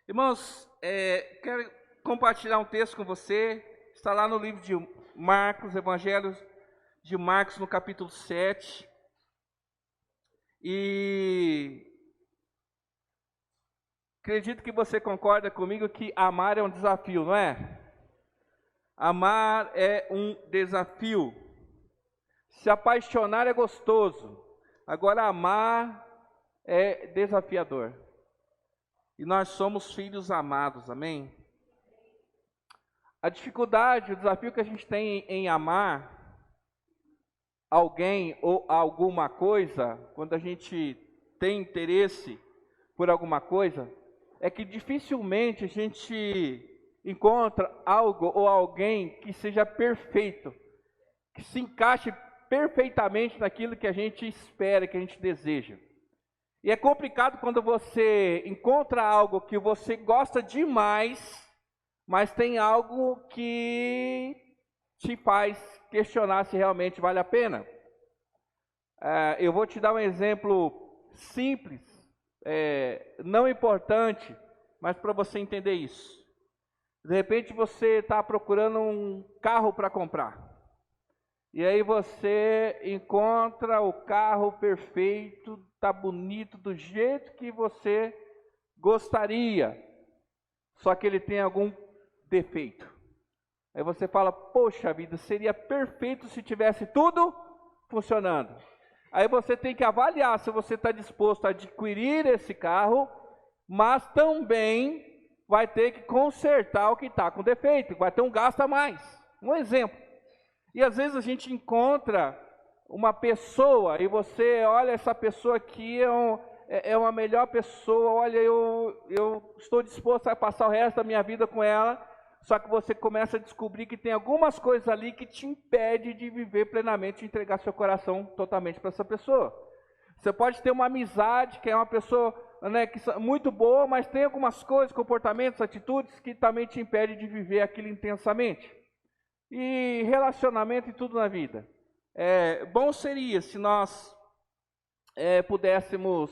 Irmãos, quero compartilhar um texto com você. Está lá no livro de Marcos, Evangelho de Marcos, no capítulo 7. E acredito que você concorda comigo que amar é um desafio, não é? Amar é um desafio. Se apaixonar é gostoso. Agora, amar é desafiador. E nós somos filhos amados, amém? A dificuldade, o desafio que a gente tem em amar alguém ou alguma coisa, quando a gente tem interesse por alguma coisa, é que dificilmente a gente encontra algo ou alguém que seja perfeito, que se encaixe perfeitamente naquilo que a gente espera, que a gente deseja. E é complicado quando você encontra algo que você gosta demais, mas tem algo que te faz questionar se realmente vale a pena. Eu vou te dar um exemplo simples, não importante, mas para você entender isso. De repente você está procurando um carro para comprar. E aí você encontra o carro perfeito, tá bonito do jeito que você gostaria, só que ele tem algum defeito. Aí você fala, poxa vida, seria perfeito se tivesse tudo funcionando. Aí você tem que avaliar se você está disposto a adquirir esse carro, mas também vai ter que consertar o que está com defeito, vai ter um gasto a mais. Um exemplo. E às vezes a gente encontra uma pessoa e você olha, essa pessoa aqui é uma melhor pessoa, olha, eu estou disposto a passar o resto da minha vida com ela, só que você começa a descobrir que tem algumas coisas ali que te impedem de viver plenamente, de entregar seu coração totalmente para essa pessoa. Você pode ter uma amizade, que é uma pessoa muito boa, mas tem algumas coisas, comportamentos, atitudes que também te impedem de viver aquilo intensamente. E relacionamento e tudo na vida. Bom seria se nós pudéssemos,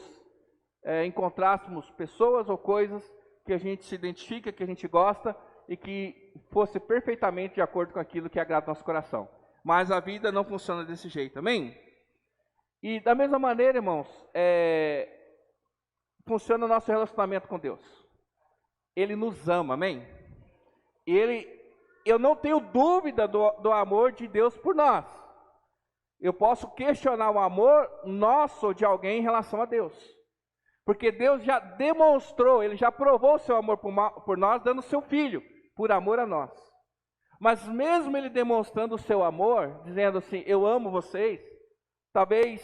encontrássemos pessoas ou coisas que a gente se identifica, que a gente gosta e que fosse perfeitamente de acordo com aquilo que agrada o nosso coração. Mas a vida não funciona desse jeito, amém? E da mesma maneira, irmãos, funciona o nosso relacionamento com Deus. Ele nos ama, amém? Eu não tenho dúvida do amor de Deus por nós. Eu posso questionar o amor nosso ou de alguém em relação a Deus. Porque Deus já demonstrou, Ele já provou o seu amor por nós, dando o seu Filho, por amor a nós. Mas mesmo Ele demonstrando o seu amor, dizendo assim, eu amo vocês, talvez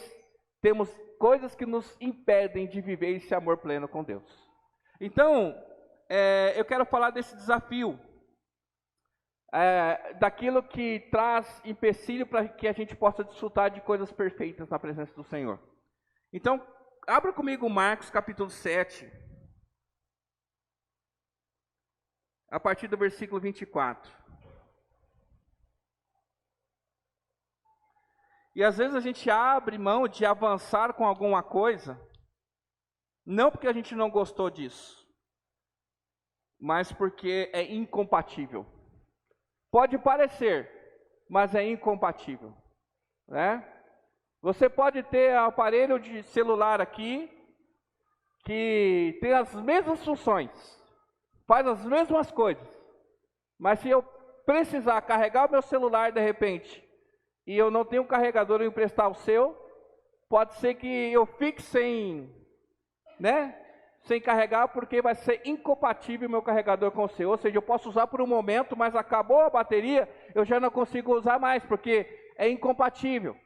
temos coisas que nos impedem de viver esse amor pleno com Deus. Então, eu quero falar desse desafio. Daquilo que traz empecilho para que a gente possa desfrutar de coisas perfeitas na presença do Senhor. Então, abra comigo Marcos capítulo 7, a partir do versículo 24. E às vezes a gente abre mão de avançar com alguma coisa, não porque a gente não gostou disso, mas porque é incompatível. Pode parecer, mas é incompatível, né? Você pode ter aparelho de celular aqui, que tem as mesmas funções, faz as mesmas coisas, mas se eu precisar carregar o meu celular de repente, e eu não tenho um carregador, eu emprestar o seu, pode ser que eu fique sem carregar, porque vai ser incompatível o meu carregador com o seu. Ou seja, eu posso usar por um momento, mas acabou a bateria, eu já não consigo usar mais, porque é incompatível.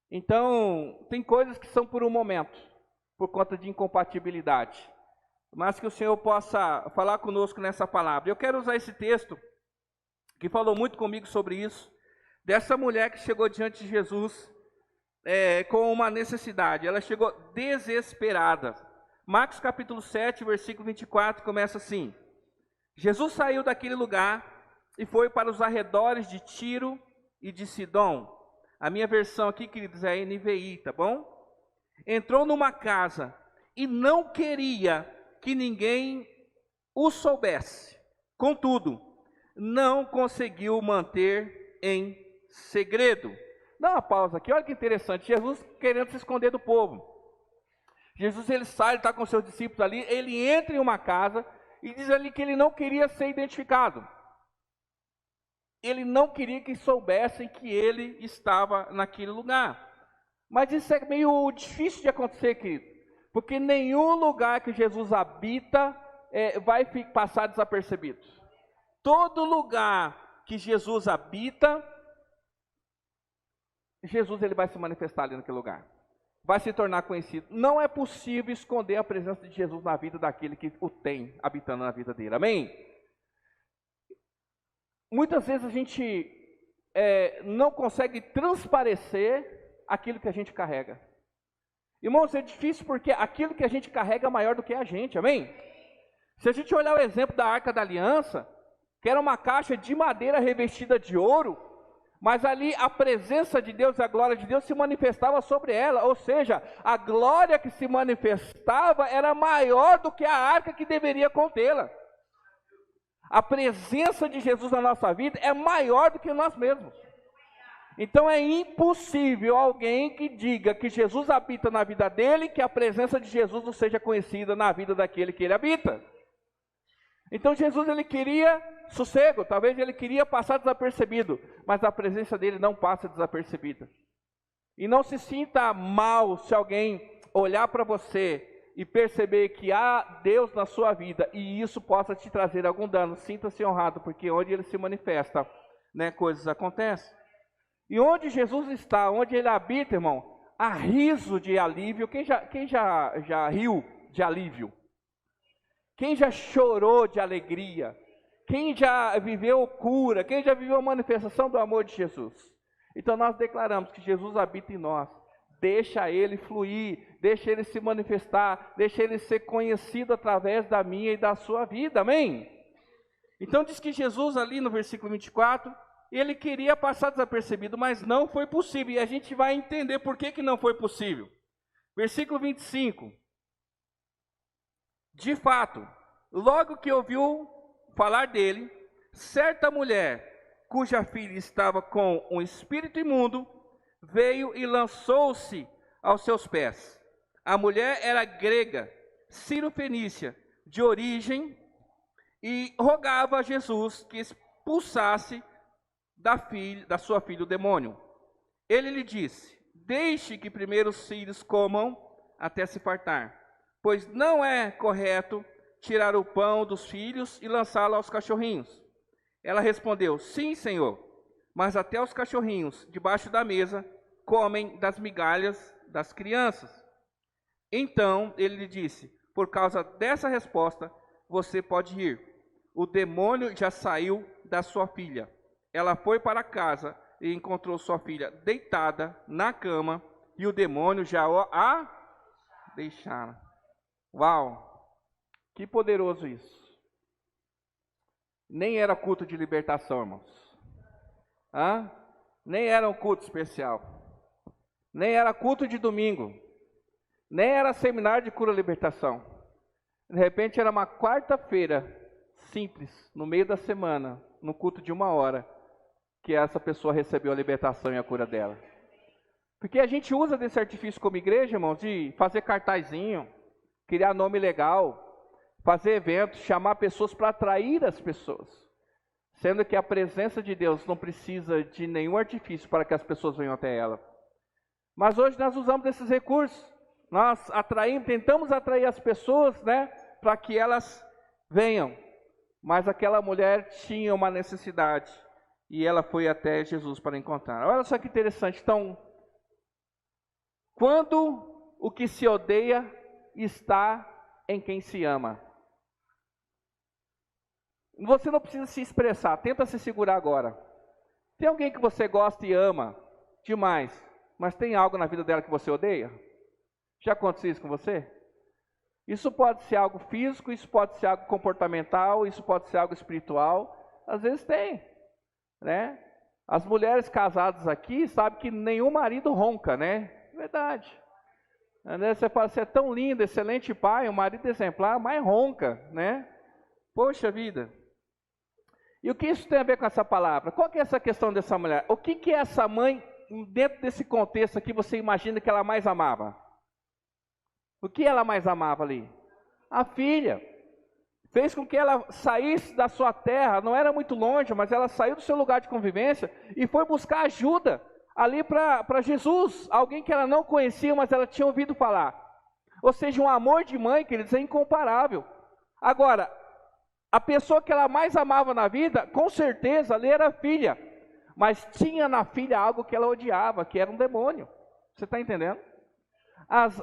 Então, tem coisas que são por um momento, por conta de incompatibilidade. Mas que o Senhor possa falar conosco nessa palavra. Eu quero usar esse texto, que falou muito comigo sobre isso, dessa mulher que chegou diante de Jesus com uma necessidade. Ela chegou desesperada. Marcos capítulo 7, versículo 24, começa assim. Jesus saiu daquele lugar e foi para os arredores de Tiro e de Sidom. A minha versão aqui, queridos, é a NVI, tá bom? Entrou numa casa e não queria que ninguém o soubesse. Contudo, não conseguiu manter em segredo. Dá uma pausa aqui, olha que interessante. Jesus querendo se esconder do povo. Jesus, ele sai, ele está com seus discípulos ali, ele entra em uma casa e diz ali que ele não queria ser identificado. Ele não queria que soubessem que ele estava naquele lugar. Mas isso é meio difícil de acontecer, querido. Porque nenhum lugar que Jesus habita vai passar desapercebido. Todo lugar que Jesus habita, Jesus ele vai se manifestar ali naquele lugar. Vai se tornar conhecido. Não é possível esconder a presença de Jesus na vida daquele que o tem habitando na vida dele. Amém? Muitas vezes a gente não consegue transparecer aquilo que a gente carrega. Irmãos, é difícil porque aquilo que a gente carrega é maior do que a gente. Amém? Se a gente olhar o exemplo da Arca da Aliança, que era uma caixa de madeira revestida de ouro, mas ali a presença de Deus, a glória de Deus se manifestava sobre ela, ou seja, a glória que se manifestava era maior do que a arca que deveria contê-la. A presença de Jesus na nossa vida é maior do que nós mesmos. Então é impossível alguém que diga que Jesus habita na vida dele, que a presença de Jesus não seja conhecida na vida daquele que ele habita. Então Jesus ele queria sossego, talvez ele queria passar desapercebido, mas a presença dele não passa desapercebida. E não se sinta mal se alguém olhar para você e perceber que há Deus na sua vida e isso possa te trazer algum dano. Sinta-se honrado, porque onde ele se manifesta, coisas acontecem. E onde Jesus está, onde ele habita, irmão, há riso de alívio. Quem já riu de alívio? Quem já chorou de alegria? Quem já viveu cura? Quem já viveu a manifestação do amor de Jesus? Então nós declaramos que Jesus habita em nós. Deixa ele fluir, deixa ele se manifestar, deixa ele ser conhecido através da minha e da sua vida, amém? Então diz que Jesus ali no versículo 24, ele queria passar desapercebido, mas não foi possível, e a gente vai entender por que não foi possível. Versículo 25, de fato, logo que ouviu falar dele, certa mulher, cuja filha estava com um espírito imundo, veio e lançou-se aos seus pés. A mulher era grega, Ciro-fenícia, de origem, e rogava a Jesus que expulsasse da sua filha o demônio. Ele lhe disse: deixe que primeiro os filhos comam até se fartar, pois não é correto tirar o pão dos filhos e lançá-lo aos cachorrinhos. Ela respondeu: sim, Senhor, mas até os cachorrinhos debaixo da mesa comem das migalhas das crianças. Então ele lhe disse: por causa dessa resposta, você pode ir. O demônio já saiu da sua filha. Ela foi para casa e encontrou sua filha deitada na cama, e o demônio já a deixara. Uau! Que poderoso isso. Nem era culto de libertação, irmãos. Nem era um culto especial. Nem era culto de domingo. Nem era seminário de cura e libertação. De repente era uma quarta-feira simples, no meio da semana, no culto de 1 hora, que essa pessoa recebeu a libertação e a cura dela. Porque a gente usa desse artifício como igreja, irmãos, de fazer cartazinho, criar nome legal, fazer eventos, chamar pessoas para atrair as pessoas. Sendo que a presença de Deus não precisa de nenhum artifício para que as pessoas venham até ela. Mas hoje nós usamos desses recursos. Nós tentamos atrair as pessoas, para que elas venham. Mas aquela mulher tinha uma necessidade e ela foi até Jesus para encontrar. Olha só que interessante. Então, quando o que se odeia está em quem se ama. Você não precisa se expressar, tenta se segurar agora. Tem alguém que você gosta e ama demais, mas tem algo na vida dela que você odeia? Já aconteceu isso com você? Isso pode ser algo físico, isso pode ser algo comportamental, isso pode ser algo espiritual. Às vezes tem, As mulheres casadas aqui sabem que nenhum marido ronca, Verdade. Você fala, você é tão lindo, excelente pai, um marido exemplar, mas ronca, Poxa vida. E o que isso tem a ver com essa palavra? Qual que é essa questão dessa mulher? O que é essa mãe, dentro desse contexto aqui, você imagina que ela mais amava? O que ela mais amava ali? A filha. Fez com que ela saísse da sua terra, não era muito longe, mas ela saiu do seu lugar de convivência e foi buscar ajuda ali para Jesus, alguém que ela não conhecia, mas ela tinha ouvido falar. Ou seja, um amor de mãe, queridos, é incomparável. Agora, a pessoa que ela mais amava na vida, com certeza, ali era a filha. Mas tinha na filha algo que ela odiava, que era um demônio. Você está entendendo?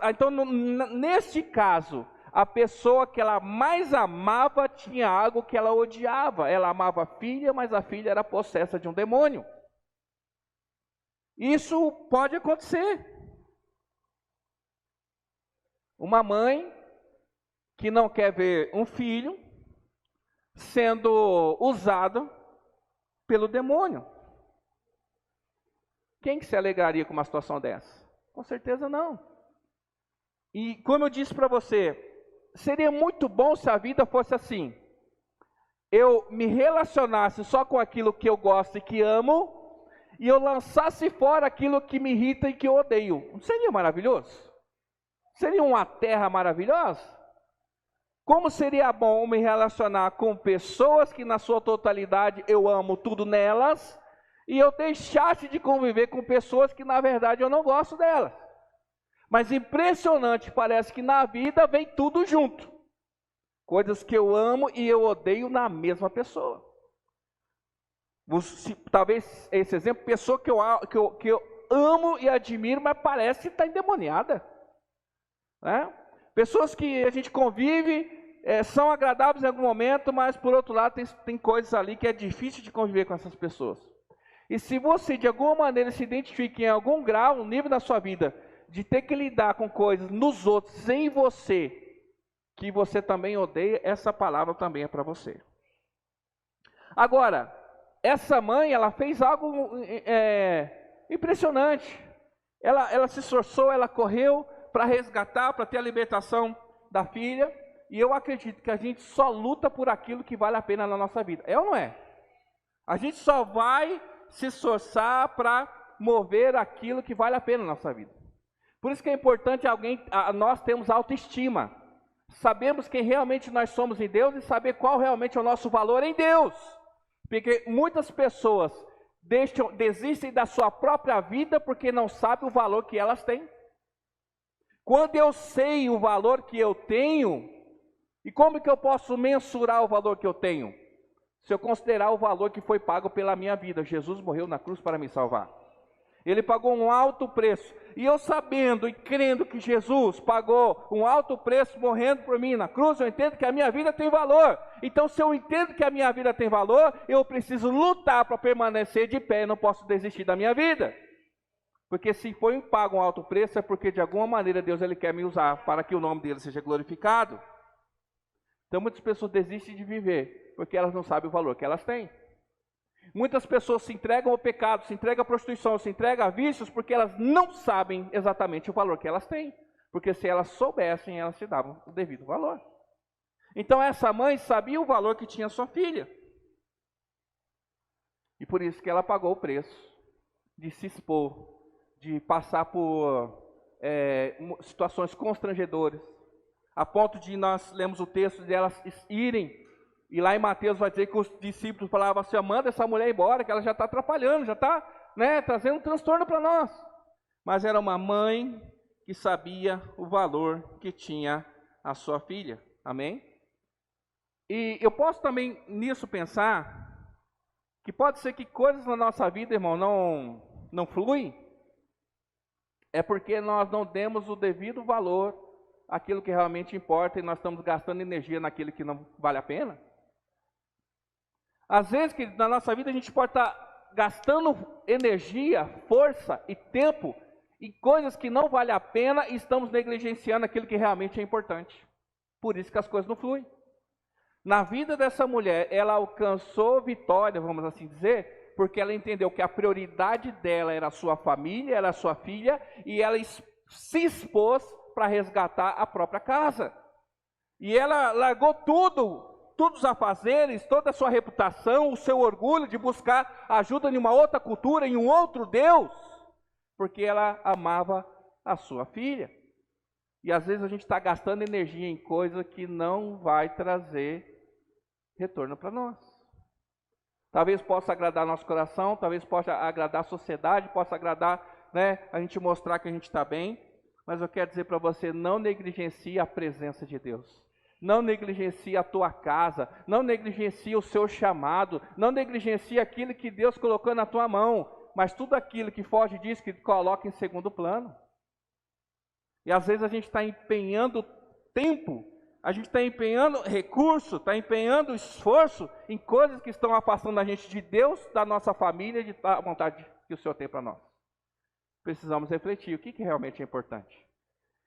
Então, neste caso, a pessoa que ela mais amava tinha algo que ela odiava. Ela amava a filha, mas a filha era possessa de um demônio. Isso pode acontecer. Uma mãe que não quer ver um filho sendo usado pelo demônio. Quem que se alegraria com uma situação dessa? Com certeza não. E como eu disse para você, seria muito bom se a vida fosse assim. Eu me relacionasse só com aquilo que eu gosto e que amo, e eu lançasse fora aquilo que me irrita e que eu odeio. Não seria maravilhoso? Seria uma terra maravilhosa? Como seria bom me relacionar com pessoas que na sua totalidade eu amo tudo nelas, e eu deixasse de conviver com pessoas que na verdade eu não gosto delas. Mas impressionante, parece que na vida vem tudo junto. Coisas que eu amo e eu odeio na mesma pessoa. Talvez esse exemplo, pessoa que eu amo e admiro, mas parece estar endemoniada. Né? Pessoas que a gente convive, são agradáveis em algum momento, mas por outro lado tem coisas ali que é difícil de conviver com essas pessoas. E se você de alguma maneira se identifica em algum grau, um nível da sua vida, de ter que lidar com coisas nos outros, em você, que você também odeia, essa palavra também é para você. Agora, essa mãe, ela fez algo impressionante. Ela se esforçou, ela correu para resgatar, para ter a libertação da filha. E eu acredito que a gente só luta por aquilo que vale a pena na nossa vida. É ou não é? A gente só vai se esforçar para mover aquilo que vale a pena na nossa vida. Por isso que é importante nós termos autoestima. Sabemos quem realmente nós somos em Deus e saber qual realmente é o nosso valor em Deus. Porque muitas pessoas desistem da sua própria vida porque não sabem o valor que elas têm. Quando eu sei o valor que eu tenho, e como que eu posso mensurar o valor que eu tenho? Se eu considerar o valor que foi pago pela minha vida. Jesus morreu na cruz para me salvar. Ele pagou um alto preço. E eu sabendo e crendo que Jesus pagou um alto preço morrendo por mim na cruz, eu entendo que a minha vida tem valor. Então, se eu entendo que a minha vida tem valor, eu preciso lutar para permanecer de pé. Eu não posso desistir da minha vida. Porque se foi pago um alto preço, é porque de alguma maneira Deus ele quer me usar para que o nome dele seja glorificado. Então, muitas pessoas desistem de viver porque elas não sabem o valor que elas têm. Muitas pessoas se entregam ao pecado, se entregam à prostituição, se entregam a vícios porque elas não sabem exatamente o valor que elas têm. Porque se elas soubessem, elas se davam o devido valor. Então essa mãe sabia o valor que tinha sua filha. E por isso que ela pagou o preço de se expor, de passar por situações constrangedoras, a ponto de nós lemos o texto de elas irem. E lá em Mateus vai dizer que os discípulos falavam assim: manda essa mulher embora, que ela já está atrapalhando, já está trazendo um transtorno para nós. Mas era uma mãe que sabia o valor que tinha a sua filha. Amém? E eu posso também nisso pensar que pode ser que coisas na nossa vida, irmão, não fluem. É porque nós não demos o devido valor àquilo que realmente importa e nós estamos gastando energia naquilo que não vale a pena. Às vezes, que na nossa vida a gente pode estar gastando energia, força e tempo em coisas que não vale a pena e estamos negligenciando aquilo que realmente é importante. Por isso que as coisas não fluem. Na vida dessa mulher, ela alcançou vitória, vamos assim dizer, porque ela entendeu que a prioridade dela era a sua família, era a sua filha, e ela se expôs para resgatar a própria casa. E ela largou tudo todos os afazeres, toda a sua reputação, o seu orgulho de buscar ajuda em uma outra cultura, em um outro Deus, porque ela amava a sua filha. E às vezes a gente está gastando energia em coisa que não vai trazer retorno para nós. Talvez possa agradar nosso coração, talvez possa agradar a sociedade, possa agradar, a gente mostrar que a gente está bem, mas eu quero dizer para você, não negligencie a presença de Deus. Não negligencie a tua casa, não negligencie o seu chamado, não negligencie aquilo que Deus colocou na tua mão, mas tudo aquilo que foge disso, que coloca em segundo plano. E às vezes a gente está empenhando tempo, a gente está empenhando recurso, está empenhando esforço em coisas que estão afastando a gente de Deus, da nossa família, da vontade que o Senhor tem para nós. Precisamos refletir o que realmente é importante.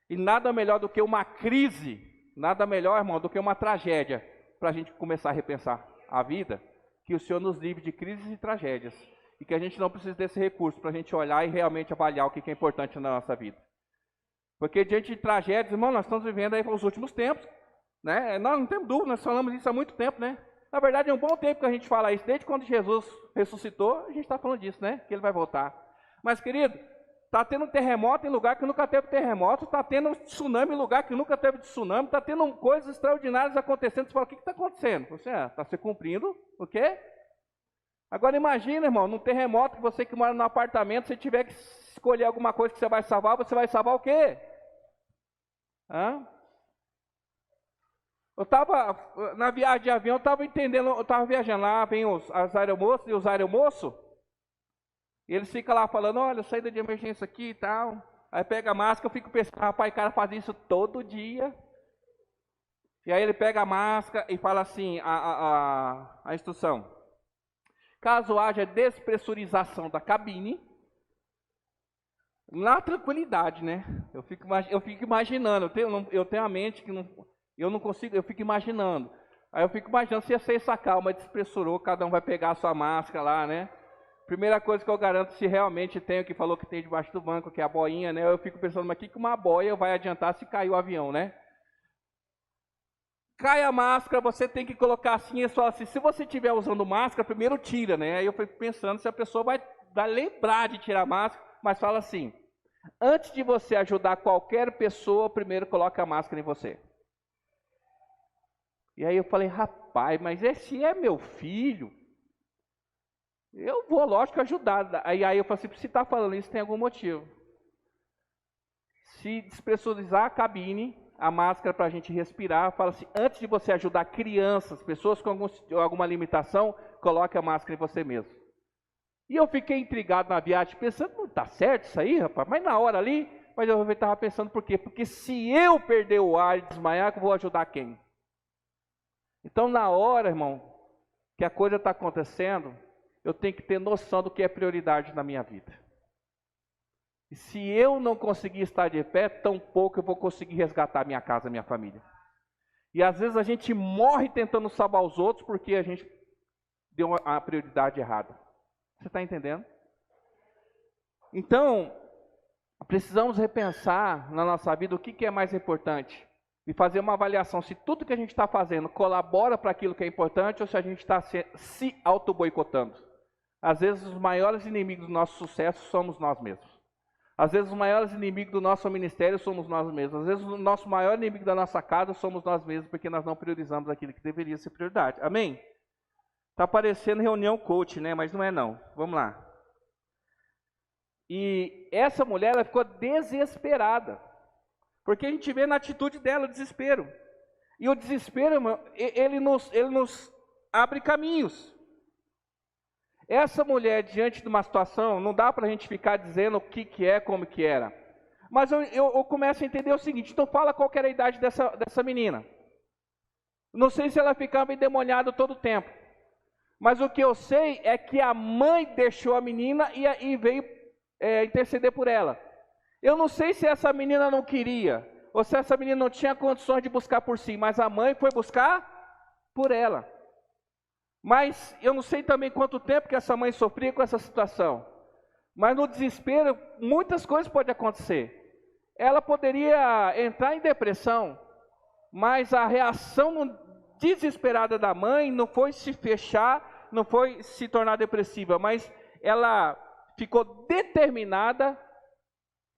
E nada melhor do que uma crise, nada melhor, irmão, do que uma tragédia, para a gente começar a repensar a vida, que o Senhor nos livre de crises e tragédias, e que a gente não precise desse recurso para a gente olhar e realmente avaliar o que é importante na nossa vida. Porque diante de tragédias, irmão, nós estamos vivendo aí os últimos tempos, Nós não temos dúvida, nós falamos isso há muito tempo, Na verdade, é um bom tempo que a gente fala isso, desde quando Jesus ressuscitou, a gente está falando disso, que Ele vai voltar. Mas, querido, está tendo terremoto em lugar que nunca teve terremoto, está tendo tsunami em lugar que nunca teve tsunami, está tendo coisas extraordinárias acontecendo. Você fala, o que está acontecendo? Você está se cumprindo o quê? Agora imagina, irmão, num terremoto, que você que mora num apartamento, se tiver que escolher alguma coisa que você vai salvar o quê? Eu estava, na viagem de avião, eu estava viajando lá, vem as aeromoças e os aeromoços, e eles ficam lá falando, olha, saída de emergência aqui e tal. Aí pega a máscara, eu fico pensando, rapaz, o cara faz isso todo dia. E aí ele pega a máscara e fala assim, a instrução. Caso haja despressurização da cabine, na tranquilidade, Eu fico imaginando, eu tenho a mente que eu não consigo, eu fico imaginando. Aí eu fico imaginando se essa calma despressurou, cada um vai pegar a sua máscara lá, Primeira coisa que eu garanto, se realmente tem o que falou que tem debaixo do banco, que é a boinha, Eu fico pensando, mas que uma boia vai adiantar se cair o avião, Cai a máscara, você tem que colocar assim, e fala assim, se você estiver usando máscara, primeiro tira, Aí eu fico pensando se a pessoa vai lembrar de tirar a máscara, mas fala assim, antes de você ajudar qualquer pessoa, primeiro coloca a máscara em você. E aí eu falei, rapaz, mas esse é meu filho. Eu vou, lógico, ajudar. Aí eu falei assim, se está falando isso, tem algum motivo. Se despressurizar a cabine, a máscara para a gente respirar, fala assim, antes de você ajudar crianças, pessoas com alguma limitação, coloque a máscara em você mesmo. E eu fiquei intrigado na viagem, pensando, não está certo isso aí, rapaz? Mas na hora ali, mas eu estava pensando por quê? Porque se eu perder o ar e desmaiar, eu vou ajudar quem? Então, na hora, irmão, que a coisa está acontecendo, eu tenho que ter noção do que é prioridade na minha vida. E se eu não conseguir estar de pé, tampouco eu vou conseguir resgatar minha casa, minha família. E às vezes a gente morre tentando salvar os outros porque a gente deu a prioridade errada. Você está entendendo? Então, precisamos repensar na nossa vida o que é mais importante. E fazer uma avaliação se tudo que a gente está fazendo colabora para aquilo que é importante ou se a gente está se auto-boicotando. Às vezes os maiores inimigos do nosso sucesso somos nós mesmos. Às vezes os maiores inimigos do nosso ministério somos nós mesmos. Às vezes o nosso maior inimigo da nossa casa somos nós mesmos, porque nós não priorizamos aquilo que deveria ser prioridade. Amém? Está parecendo reunião coach, mas não é não. Vamos lá. E essa mulher, ela ficou desesperada. Porque a gente vê na atitude dela o desespero. E o desespero, irmão, ele nos abre caminhos. Essa mulher, diante de uma situação, não dá para a gente ficar dizendo o que é, como que era. Mas eu começo a entender o seguinte, então fala qual que era a idade dessa menina. Não sei se ela ficava endemoniada todo o tempo. Mas o que eu sei é que a mãe deixou a menina e veio interceder por ela. Eu não sei se essa menina não queria, ou se essa menina não tinha condições de buscar por si, mas a mãe foi buscar por ela. Mas eu não sei também quanto tempo que essa mãe sofria com essa situação. Mas no desespero, muitas coisas podem acontecer. Ela poderia entrar em depressão, mas a reação desesperada da mãe não foi se fechar, não foi se tornar depressiva, mas ela ficou determinada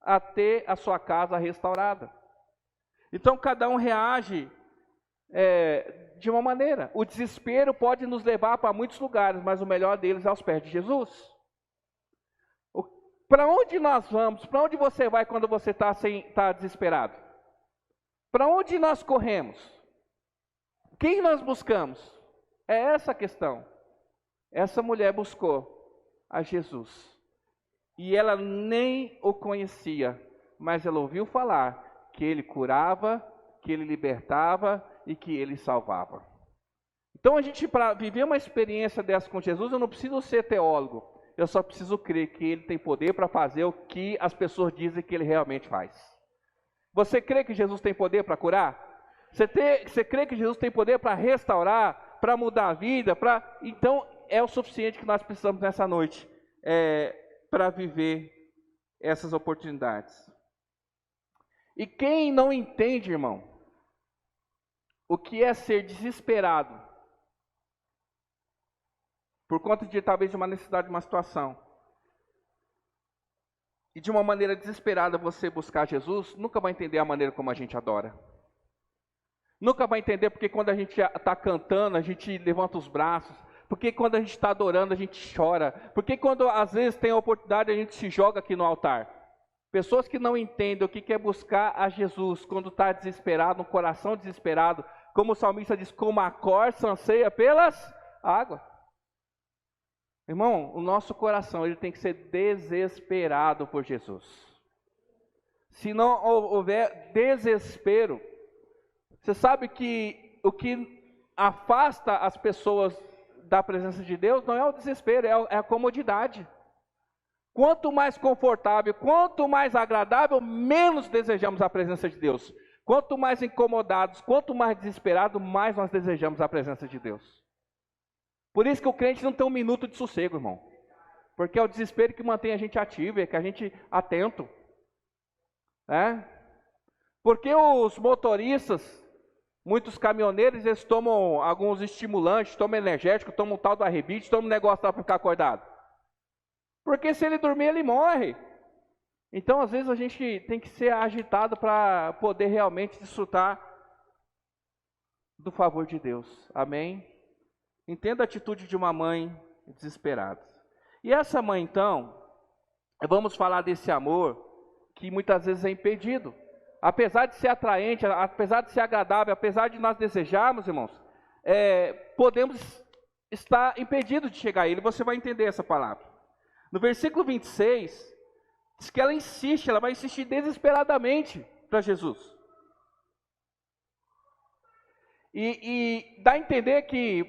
a ter a sua casa restaurada. Então cada um reage de uma maneira. O desespero pode nos levar para muitos lugares, mas o melhor deles é aos pés de Jesus. Para onde nós vamos? Para onde você vai quando você está desesperado? Para onde nós corremos? Quem nós buscamos? É essa a questão. Essa mulher buscou a Jesus. E ela nem o conhecia, mas ela ouviu falar que ele curava, que ele libertava e que ele salvava. Então para viver uma experiência dessa com Jesus, eu não preciso ser teólogo. Eu só preciso crer que ele tem poder para fazer o que as pessoas dizem que ele realmente faz. Você crê que Jesus tem poder para curar? Você crê que Jesus tem poder para restaurar, para mudar a vida? Então é o suficiente que nós precisamos nessa noite para viver essas oportunidades. E quem não entende, irmão, o que é ser desesperado, por conta de talvez de uma necessidade de uma situação, e de uma maneira desesperada você buscar Jesus, nunca vai entender a maneira como a gente adora. Nunca vai entender porque quando a gente está cantando, a gente levanta os braços. Porque quando a gente está adorando, a gente chora. Porque quando às vezes tem a oportunidade, a gente se joga aqui no altar. Pessoas que não entendem o que é buscar a Jesus quando está desesperado, um coração desesperado, como o salmista diz, como a corça anseia pelas águas. Irmão, o nosso coração ele tem que ser desesperado por Jesus. Se não houver desespero, você sabe que o que afasta as pessoas da presença de Deus não é o desespero, é a comodidade. Quanto mais confortável, quanto mais agradável, menos desejamos a presença de Deus. Quanto mais incomodados, quanto mais desesperados, mais nós desejamos a presença de Deus. Por isso que o crente não tem um minuto de sossego, irmão. Porque é o desespero que mantém a gente ativo, é que a gente atento. Porque os motoristas, muitos caminhoneiros, eles tomam alguns estimulantes, tomam energético, tomam um tal do arrebite, tomam um negócio lá para ficar acordado. Porque se ele dormir, ele morre. Então, às vezes, a gente tem que ser agitado para poder realmente desfrutar do favor de Deus. Amém? Entenda a atitude de uma mãe desesperada. E essa mãe, então, vamos falar desse amor que muitas vezes é impedido. Apesar de ser atraente, apesar de ser agradável, apesar de nós desejarmos, irmãos, podemos estar impedidos de chegar a ele. Você vai entender essa palavra. No versículo 26, diz que ela vai insistir desesperadamente para Jesus. E dá a entender que,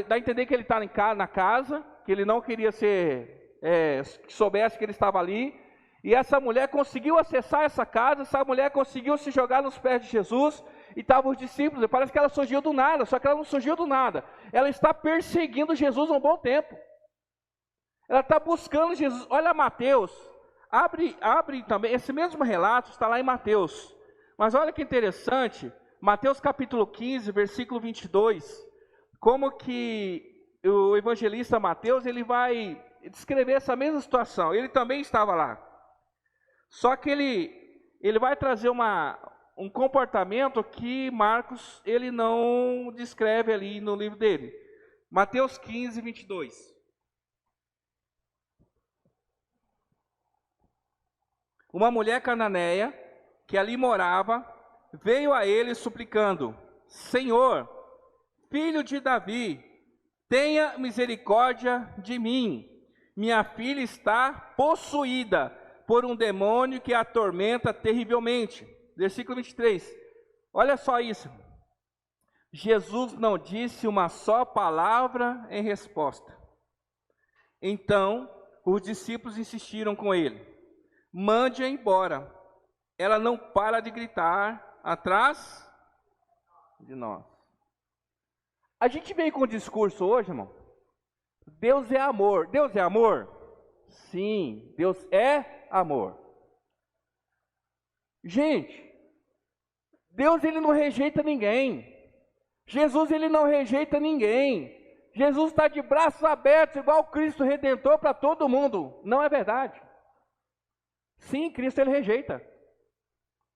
dá a entender que ele está na casa, que ele não queria que soubesse que ele estava ali. E essa mulher conseguiu acessar essa casa, essa mulher conseguiu se jogar nos pés de Jesus, e estavam os discípulos, parece que ela surgiu do nada, só que ela não surgiu do nada. Ela está perseguindo Jesus há um bom tempo. Ela está buscando Jesus. Olha Mateus, abre também, esse mesmo relato está lá em Mateus. Mas olha que interessante, Mateus capítulo 15, versículo 22, como que o evangelista Mateus, ele vai descrever essa mesma situação. Ele também estava lá. Só que ele vai trazer um comportamento que Marcos ele não descreve ali no livro dele. Mateus 15, 22. Uma mulher cananeia, que ali morava, veio a ele suplicando: Senhor, filho de Davi, tenha misericórdia de mim. Minha filha está possuída por um demônio que a atormenta terrivelmente. Versículo 23. Olha só isso. Jesus não disse uma só palavra em resposta. Então, os discípulos insistiram com ele: mande-a embora. Ela não para de gritar atrás de nós. A gente veio com um discurso hoje, irmão. Deus é amor. Deus é amor? Sim, Deus é amor. Gente, Deus ele não rejeita ninguém. Jesus, ele não rejeita ninguém. Jesus está de braços abertos, igual o Cristo Redentor para todo mundo. Não é verdade? Sim, Cristo ele rejeita.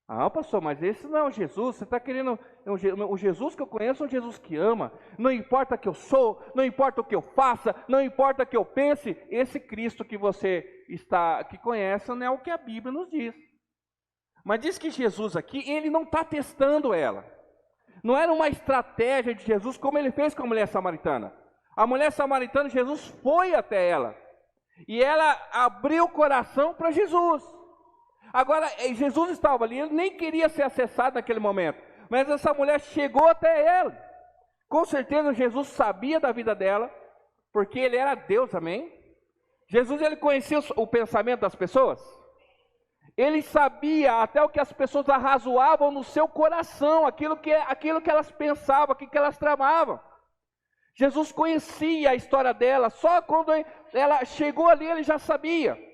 Ah, pastor, mas esse não é o Jesus. Você está querendo... O Jesus que eu conheço é um Jesus que ama. Não importa o que eu sou, não importa o que eu faça, não importa o que eu pense. Esse Cristo que você que conhece não é o que a Bíblia nos diz. Mas diz que Jesus aqui, ele não está testando ela. Não era uma estratégia de Jesus como ele fez com a mulher samaritana. A mulher samaritana, Jesus foi até ela. E ela abriu o coração para Jesus. Agora, Jesus estava ali, ele nem queria ser acessado naquele momento. Mas essa mulher chegou até ele. Com certeza Jesus sabia da vida dela, porque ele era Deus, amém? Jesus, ele conhecia o pensamento das pessoas. Ele sabia até o que as pessoas arrazoavam no seu coração, aquilo que elas pensavam, aquilo que elas tramavam. Jesus conhecia a história dela, só quando ela chegou ali ele já sabia.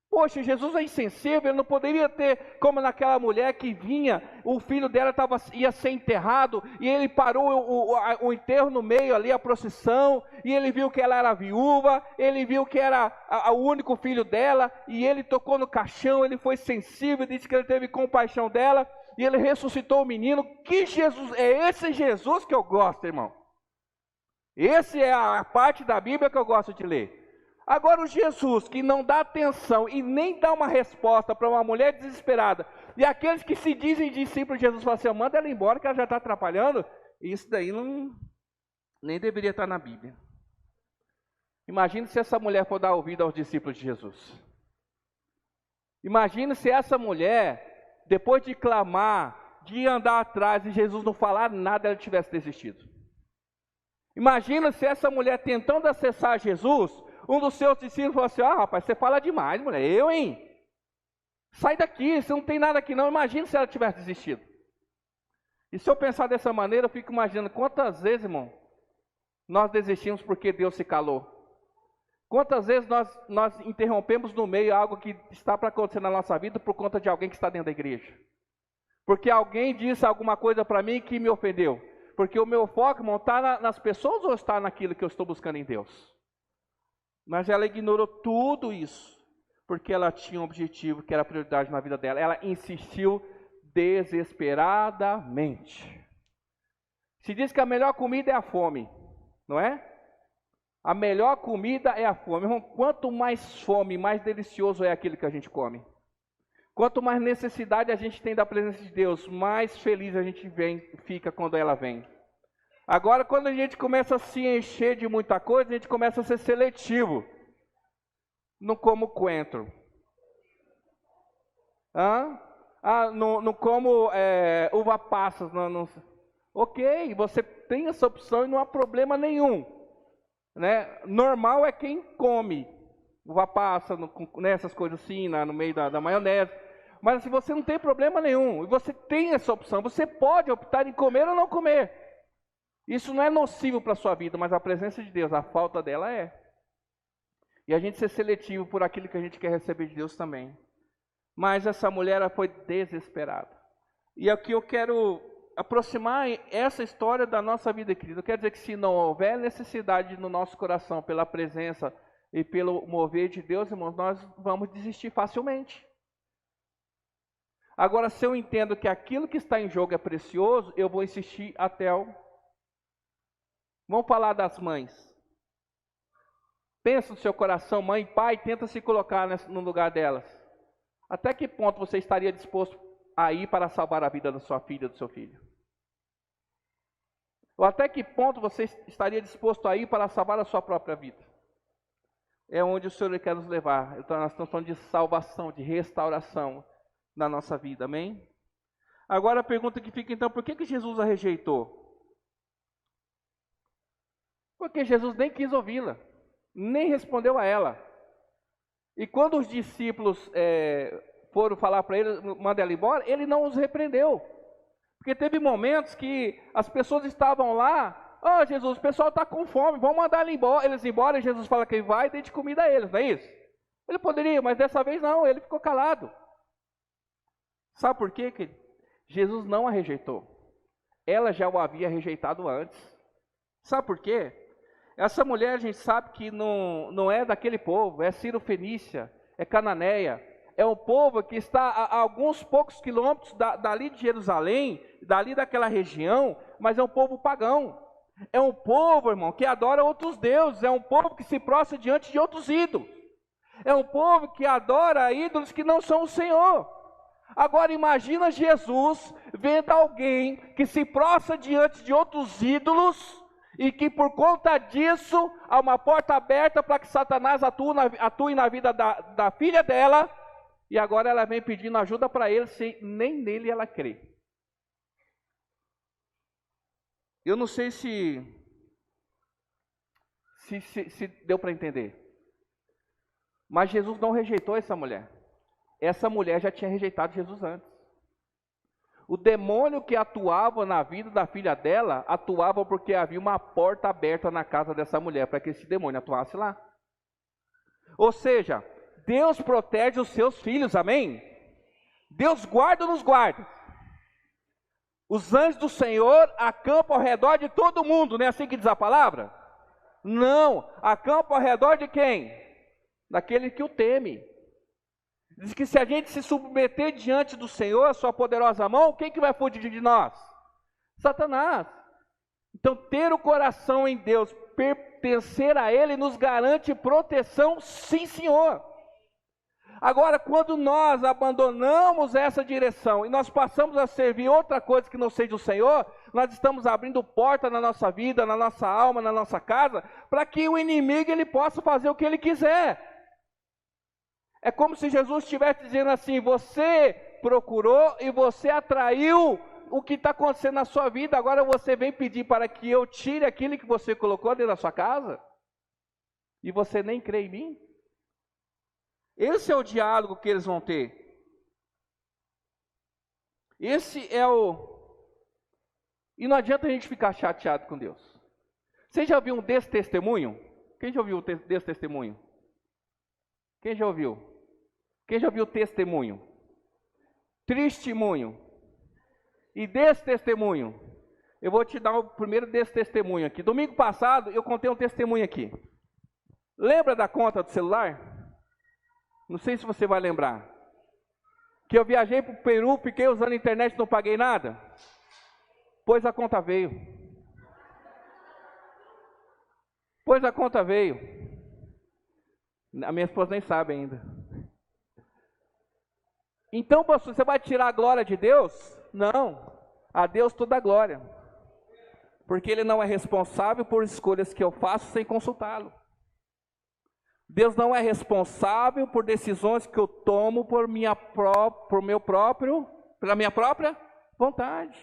Poxa, Jesus é insensível, ele não poderia ter, como naquela mulher que vinha, o filho dela ia ser enterrado, e ele parou o enterro no meio ali, a procissão, e ele viu que ela era viúva, ele viu que era o único filho dela, e ele tocou no caixão, ele foi sensível, disse que ele teve compaixão dela, e ele ressuscitou o menino. Que Jesus, é esse Jesus que eu gosto, irmão. Essa é a parte da Bíblia que eu gosto de ler. Agora o Jesus que não dá atenção e nem dá uma resposta para uma mulher desesperada, e aqueles que se dizem discípulos de Jesus falam assim, manda ela embora que ela já está atrapalhando, isso daí nem deveria estar na Bíblia. Imagina se essa mulher for dar ouvido aos discípulos de Jesus. Imagina se essa mulher, depois de clamar, de andar atrás e Jesus não falar nada, ela tivesse desistido. Imagina se essa mulher tentando acessar Jesus, um dos seus discípulos falou assim, rapaz, você fala demais, mulher, hein? Sai daqui, você não tem nada aqui não. Imagina se ela tivesse desistido. E se eu pensar dessa maneira, eu fico imaginando quantas vezes, irmão, nós desistimos porque Deus se calou. Quantas vezes nós interrompemos no meio algo que está para acontecer na nossa vida por conta de alguém que está dentro da igreja. Porque alguém disse alguma coisa para mim que me ofendeu. Porque o meu foco, irmão, está nas pessoas ou está naquilo que eu estou buscando em Deus? Mas ela ignorou tudo isso, porque ela tinha um objetivo que era prioridade na vida dela. Ela insistiu desesperadamente. Se diz que a melhor comida é a fome, não é? A melhor comida é a fome. Irmão, quanto mais fome, mais delicioso é aquilo que a gente come. Quanto mais necessidade a gente tem da presença de Deus, mais feliz a gente fica quando ela vem. Agora, quando a gente começa a se encher de muita coisa, a gente começa a ser seletivo. Não como coentro. Não como uva passas. Ok, você tem essa opção e não há problema nenhum. Né? Normal é quem come uva passa, essas coisas assim, no meio da maionese. Mas se você não tem problema nenhum, e você tem essa opção, você pode optar em comer ou não comer. Isso não é nocivo para a sua vida, mas a presença de Deus, a falta dela é. E a gente ser seletivo por aquilo que a gente quer receber de Deus também. Mas essa mulher ela foi desesperada. E aqui eu quero aproximar essa história da nossa vida, querido. Eu quero dizer que se não houver necessidade no nosso coração pela presença e pelo mover de Deus, irmãos, nós vamos desistir facilmente. Agora, se eu entendo que aquilo que está em jogo é precioso, eu vou insistir até o... Vamos falar das mães. Pensa no seu coração, mãe, pai, tenta se colocar no lugar delas. Até que ponto você estaria disposto a ir para salvar a vida da sua filha, do seu filho? Ou até que ponto você estaria disposto a ir para salvar a sua própria vida? É onde o Senhor quer nos levar. Então nós estamos falando de salvação, de restauração na nossa vida, amém? Agora a pergunta que fica então, por que Jesus a rejeitou? Porque Jesus nem quis ouvi-la, nem respondeu a ela. E quando os discípulos foram falar para ele, manda ela embora, ele não os repreendeu. Porque teve momentos que as pessoas estavam lá, Jesus, o pessoal está com fome, vamos mandar eles embora, e Jesus fala que vai e dê de comida a eles, não é isso? Ele poderia, mas dessa vez não, ele ficou calado. Sabe por quê? Que Jesus não a rejeitou. ela já o havia rejeitado antes. Sabe por quê? Essa mulher, a gente sabe que não é daquele povo, é Ciro-fenícia, é cananeia, é um povo que está a alguns poucos quilômetros dali de Jerusalém, dali daquela região, mas é um povo pagão. É um povo, irmão, que adora outros deuses, é um povo que se prostra diante de outros ídolos. É um povo que adora ídolos que não são o Senhor. Agora imagina Jesus vendo alguém que se prostra diante de outros ídolos e que por conta disso há uma porta aberta para que Satanás atue na vida da filha dela, e agora ela vem pedindo ajuda para ele, sem nem nele ela crê. Eu não sei se deu para entender, mas Jesus não rejeitou essa mulher. Essa mulher já tinha rejeitado Jesus antes. O demônio que atuava na vida da filha dela, atuava porque havia uma porta aberta na casa dessa mulher, para que esse demônio atuasse lá. Ou seja, Deus protege os seus filhos, amém? Deus guarda ou nos guarda. Os anjos do Senhor acampam ao redor de todo mundo, não é assim que diz a palavra? Não, acampam ao redor de quem? Daquele que o teme. Diz que se a gente se submeter diante do Senhor, a sua poderosa mão, quem que vai fugir de nós? Satanás. Então ter o coração em Deus, pertencer a Ele, nos garante proteção, sim Senhor. Agora, quando nós abandonamos essa direção e nós passamos a servir outra coisa que não seja o Senhor, nós estamos abrindo porta na nossa vida, na nossa alma, na nossa casa, para que o inimigo ele possa fazer o que ele quiser. É como se Jesus estivesse dizendo assim: você procurou e você atraiu o que está acontecendo na sua vida, agora você vem pedir para que eu tire aquilo que você colocou dentro da sua casa? E você nem crê em mim? Esse é o diálogo que eles vão ter. Esse é o... E não adianta a gente ficar chateado com Deus. Você já ouviu um desse testemunho? Quem já ouviu desse testemunho? Quem já ouviu? Quem já ouviu testemunho? Testemunho. E desse testemunho, eu vou te dar o primeiro desse testemunho aqui. Domingo passado, eu contei um testemunho aqui. Lembra da conta do celular? Não sei se você vai lembrar. Que eu viajei para o Peru, fiquei usando a internet e não paguei nada? Pois a conta veio. Pois a conta veio. A minha esposa nem sabe ainda. Então, pastor, você vai tirar a glória de Deus? Não. A Deus toda a glória. Porque Ele não é responsável por escolhas que eu faço sem consultá-lo. Deus não é responsável por decisões que eu tomo pela minha própria vontade.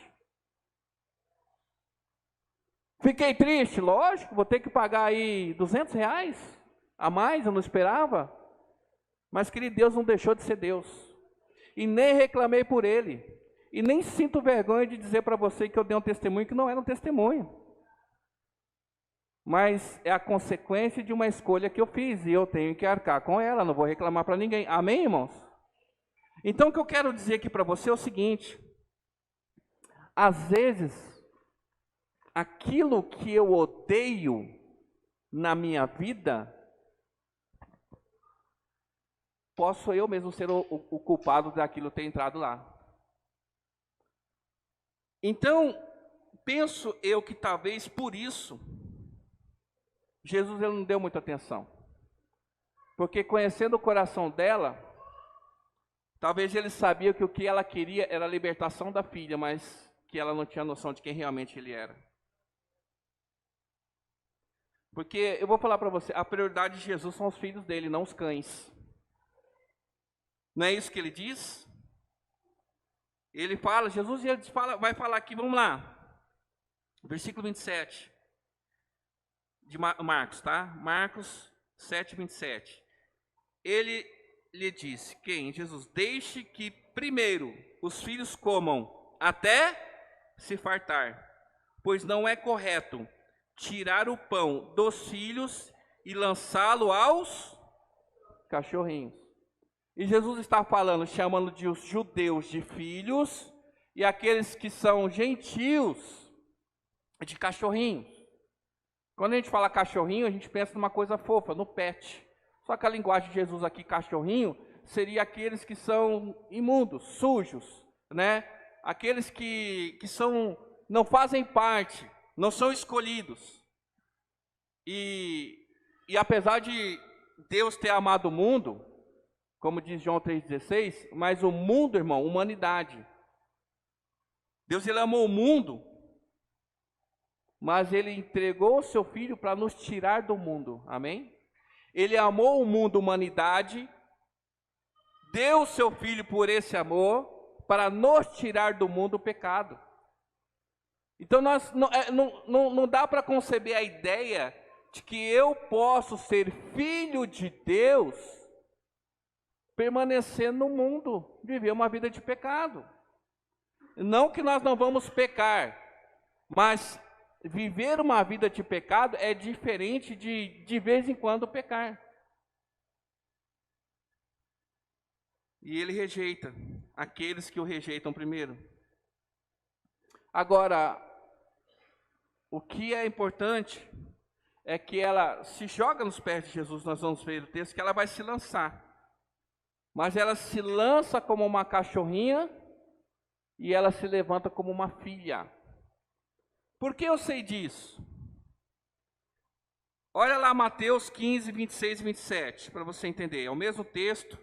Fiquei triste, lógico, vou ter que pagar aí R$200 a mais, eu não esperava. Mas, querido, Deus não deixou de ser Deus. E nem reclamei por Ele. E nem sinto vergonha de dizer para você que eu dei um testemunho que não era um testemunho. Mas é a consequência de uma escolha que eu fiz. E eu tenho que arcar com ela, não vou reclamar para ninguém. Amém, irmãos? Então, o que eu quero dizer aqui para você é o seguinte. Às vezes, aquilo que eu odeio na minha vida, posso eu mesmo ser o culpado daquilo ter entrado lá. Então, penso eu que talvez por isso, Jesus ele não deu muita atenção. Porque conhecendo o coração dela, talvez ele sabia que o que ela queria era a libertação da filha, mas que ela não tinha noção de quem realmente ele era. Porque eu vou falar para você, a prioridade de Jesus são os filhos dele, não os cães. Não é isso que ele diz? Ele fala, Jesus vai falar aqui, vamos lá. Versículo 27 de Marcos, tá? Marcos 7, 27. Ele lhe disse, quem? Jesus, deixe que primeiro os filhos comam até se fartar, pois não é correto tirar o pão dos filhos e lançá-lo aos cachorrinhos. E Jesus está falando, chamando de os judeus de filhos e aqueles que são gentios de cachorrinhos. Quando a gente fala cachorrinho, a gente pensa numa coisa fofa, no pet. Só que a linguagem de Jesus aqui, cachorrinho, seria aqueles que são imundos, sujos, né? Aqueles que não fazem parte, não são escolhidos. E apesar de Deus ter amado o mundo, como diz João 3,16, mas o mundo, irmão, humanidade. Deus, ele amou o mundo, mas ele entregou o seu filho para nos tirar do mundo, amém? Ele amou o mundo, humanidade, deu o seu filho por esse amor, para nos tirar do mundo o pecado. Então nós não dá para conceber a ideia de que eu posso ser filho de Deus, permanecer no mundo, viver uma vida de pecado. Não que nós não vamos pecar, mas viver uma vida de pecado é diferente de vez em quando pecar. E ele rejeita aqueles que o rejeitam primeiro. Agora, o que é importante é que ela se joga nos pés de Jesus. Nós vamos ver o texto que ela vai se lançar. Mas ela se lança como uma cachorrinha e ela se levanta como uma filha. Por que eu sei disso? Olha lá Mateus 15, 26 e 27, para você entender. É o mesmo texto,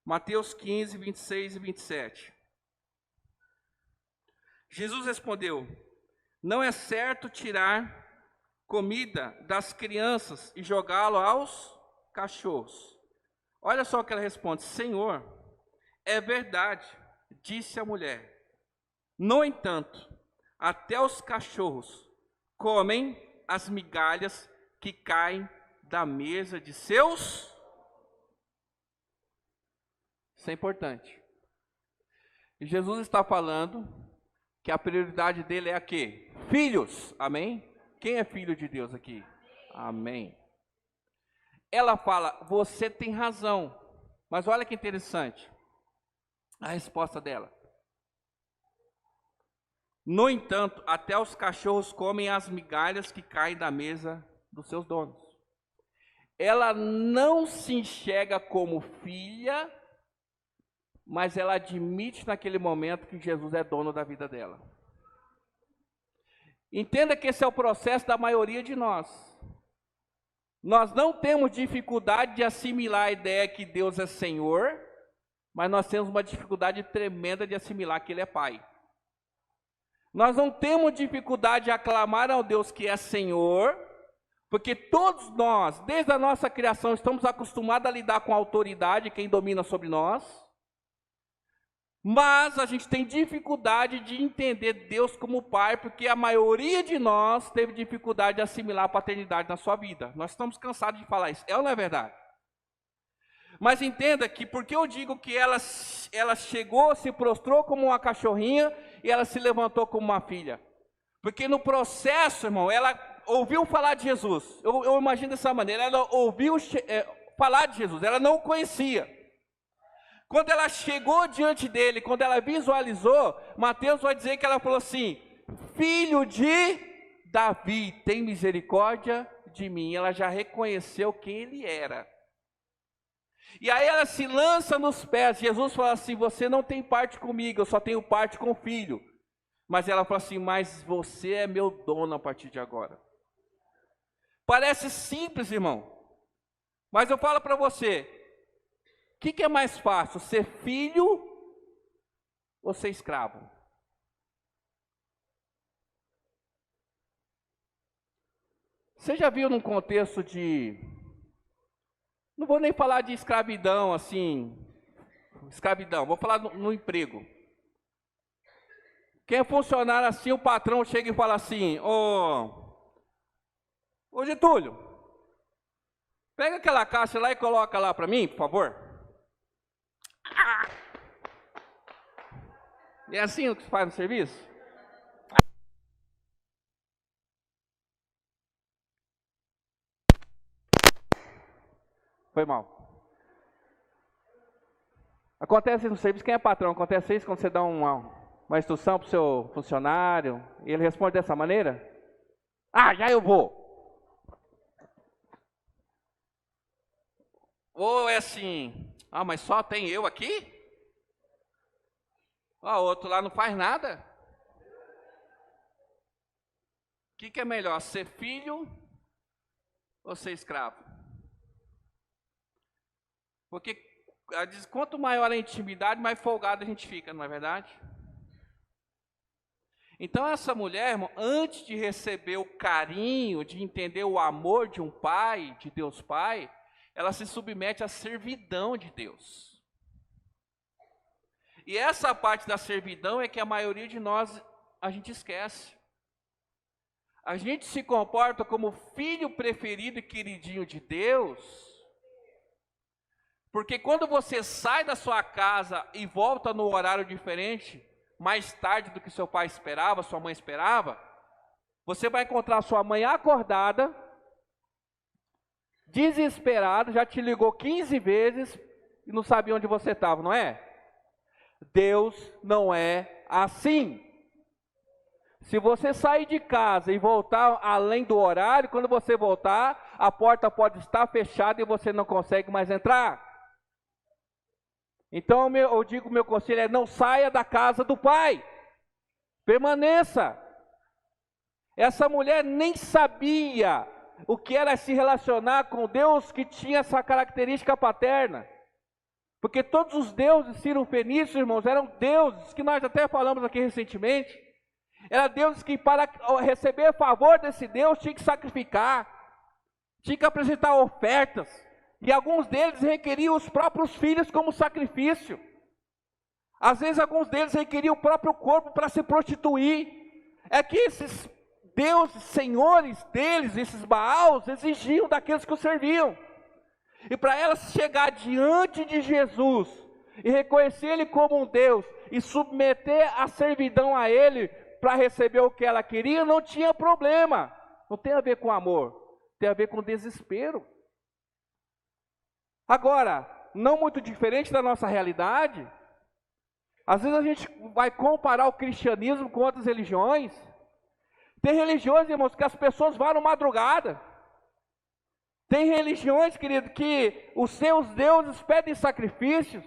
Mateus 15, 26 e 27. Jesus respondeu: não é certo tirar comida das crianças e jogá-lo aos cachorros. Olha só o que ela responde: Senhor, é verdade, disse a mulher. No entanto, até os cachorros comem as migalhas que caem da mesa de seus. Isso é importante. E Jesus está falando que a prioridade dele é a quê? Filhos, amém? Quem é filho de Deus aqui? Amém. Ela fala, você tem razão. Mas olha que interessante a resposta dela. No entanto, até os cachorros comem as migalhas que caem da mesa dos seus donos. Ela não se enxerga como filha, mas ela admite naquele momento que Jesus é dono da vida dela. Entenda que esse é o processo da maioria de nós. Nós não temos dificuldade de assimilar a ideia que Deus é Senhor, mas nós temos uma dificuldade tremenda de assimilar que Ele é Pai. Nós não temos dificuldade de aclamar ao Deus que é Senhor, porque todos nós, desde a nossa criação, estamos acostumados a lidar com a autoridade, quem domina sobre nós. Mas a gente tem dificuldade de entender Deus como Pai, porque a maioria de nós teve dificuldade de assimilar a paternidade na sua vida. Nós estamos cansados de falar isso, é ou não é verdade? Mas entenda que, porque eu digo que ela chegou, se prostrou como uma cachorrinha e ela se levantou como uma filha. Porque no processo, irmão, ela ouviu falar de Jesus. Eu imagino dessa maneira, ela ouviu falar de Jesus, ela não o conhecia. Quando ela chegou diante dele, quando ela visualizou, Mateus vai dizer que ela falou assim: filho de Davi, tem misericórdia de mim. Ela já reconheceu quem ele era. E aí ela se lança nos pés. Jesus fala assim: você não tem parte comigo, eu só tenho parte com o filho. Mas ela fala assim: mas você é meu dono a partir de agora. Parece simples, irmão. Mas eu falo para você, o que é mais fácil, ser filho ou ser escravo? Você já viu num contexto de... Não vou nem falar de escravidão, assim... Escravidão, vou falar no emprego. Quem é funcionário assim, o patrão chega e fala assim: Ô Getúlio, pega aquela caixa lá e coloca lá para mim, por favor. É assim que se faz no serviço? Foi mal. Acontece no serviço, quem é patrão? Acontece isso quando você dá uma instrução para o seu funcionário, e ele responde dessa maneira? Ah, já eu vou. Ou é assim, ah, mas só tem eu aqui? Ah, o outro lá não faz nada. O que é melhor, ser filho ou ser escravo? Porque quanto maior a intimidade, mais folgado a gente fica, não é verdade? Então essa mulher, irmão, antes de receber o carinho, de entender o amor de um pai, de Deus Pai, ela se submete à servidão de Deus. E essa parte da servidão é que a maioria de nós, a gente esquece. A gente se comporta como filho preferido e queridinho de Deus, porque quando você sai da sua casa e volta no horário diferente, mais tarde do que seu pai esperava, sua mãe esperava, você vai encontrar sua mãe acordada, desesperada, já te ligou 15 vezes e não sabia onde você estava, não é? Deus não é assim. Se você sair de casa e voltar além do horário, quando você voltar, a porta pode estar fechada e você não consegue mais entrar. Então eu digo, meu conselho é: não saia da casa do pai, permaneça. Essa mulher nem sabia o que era se relacionar com Deus que tinha essa característica paterna. Porque todos os deuses cirofenícios, irmãos, eram deuses que nós até falamos aqui recentemente. Eram deuses que para receber favor desse Deus tinha que sacrificar, tinha que apresentar ofertas. E alguns deles requeriam os próprios filhos como sacrifício. Às vezes alguns deles requeriam o próprio corpo para se prostituir. É que esses deuses, senhores deles, esses Baals, exigiam daqueles que o serviam. E para ela chegar diante de Jesus e reconhecer Ele como um Deus e submeter a servidão a Ele para receber o que ela queria, não tinha problema. Não tem a ver com amor, tem a ver com desespero. Agora, não muito diferente da nossa realidade, às vezes a gente vai comparar o cristianismo com outras religiões. Tem religiões, irmãos, que as pessoas vão na madrugada. Tem religiões, querido, que os seus deuses pedem sacrifícios,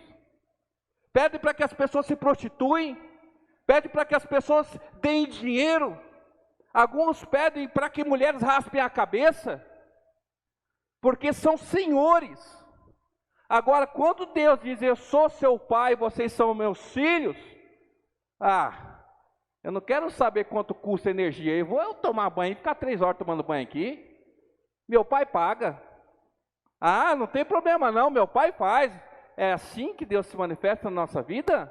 pedem para que as pessoas se prostituem, pedem para que as pessoas deem dinheiro. Alguns pedem para que mulheres raspem a cabeça, porque são senhores. Agora, quando Deus diz: eu sou seu pai, vocês são meus filhos, eu não quero saber quanto custa a energia, eu vou tomar banho e ficar 3 horas tomando banho aqui. Meu pai paga. Não tem problema não, meu pai faz. É assim que Deus se manifesta na nossa vida?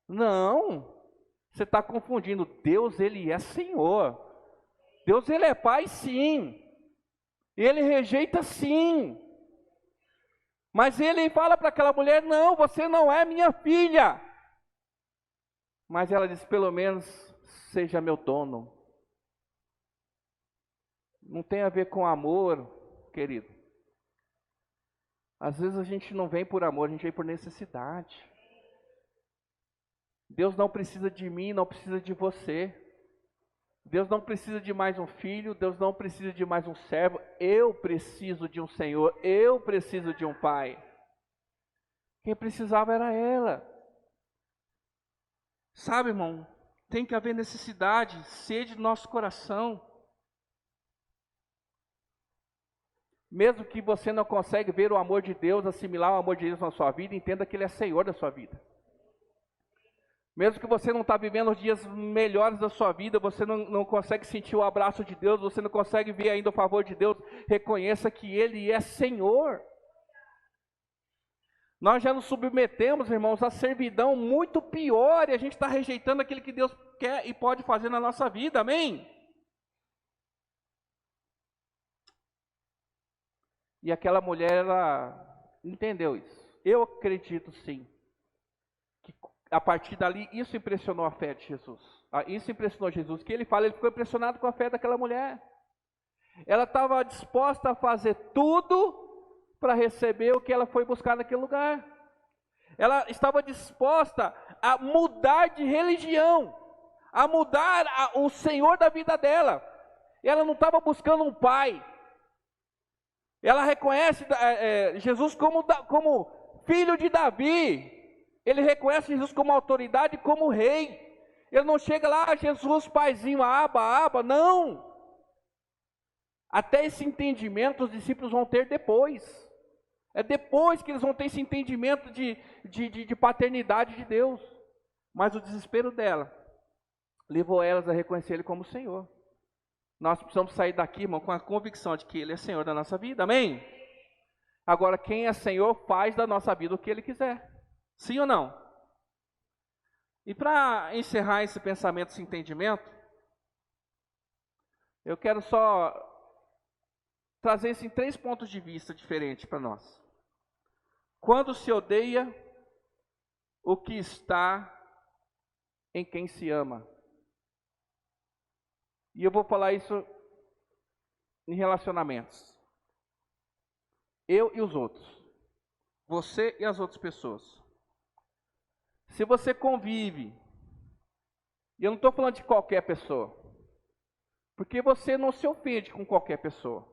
Não, você está confundindo. Deus, Ele é Senhor. Deus, Ele é Pai, sim. Ele rejeita, sim. Mas Ele fala para aquela mulher: não, você não é minha filha. Mas ela diz: pelo menos seja meu dono. Não tem a ver com amor, querido. Às vezes a gente não vem por amor, a gente vem por necessidade. Deus não precisa de mim, não precisa de você. Deus não precisa de mais um filho, Deus não precisa de mais um servo. Eu preciso de um Senhor, eu preciso de um pai. Quem precisava era ela. Sabe, irmão, tem que haver necessidade, sede do nosso coração. Mesmo que você não consegue ver o amor de Deus, assimilar o amor de Deus na sua vida, entenda que Ele é Senhor da sua vida. Mesmo que você não está vivendo os dias melhores da sua vida, você não consegue sentir o abraço de Deus, você não consegue ver ainda o favor de Deus, reconheça que Ele é Senhor. Nós já nos submetemos, irmãos, à servidão muito pior, e a gente está rejeitando aquilo que Deus quer e pode fazer na nossa vida, amém? E aquela mulher, ela entendeu isso. Eu acredito sim, que a partir dali, isso impressionou a fé de Jesus. Isso impressionou Jesus, que ele fala, ele ficou impressionado com a fé daquela mulher. Ela estava disposta a fazer tudo para receber o que ela foi buscar naquele lugar. Ela estava disposta a mudar de religião, a mudar o Senhor da vida dela. Ela não estava buscando um pai. Ela reconhece Jesus como filho de Davi. Ele reconhece Jesus como autoridade, como rei. Ele não chega lá, Jesus, paizinho, aba, não. Até esse entendimento os discípulos vão ter depois. É depois que eles vão ter esse entendimento de paternidade de Deus. Mas o desespero dela levou elas a reconhecer Ele como Senhor. Nós precisamos sair daqui, irmão, com a convicção de que Ele é Senhor da nossa vida, amém? Agora, quem é Senhor faz da nossa vida o que Ele quiser. Sim ou não? E para encerrar esse pensamento, esse entendimento, eu quero só trazer assim, 3 pontos de vista diferentes para nós. Quando se odeia o que está em quem se ama. E eu vou falar isso em relacionamentos. Eu e os outros. Você e as outras pessoas. Se você convive, e eu não estou falando de qualquer pessoa, porque você não se ofende com qualquer pessoa.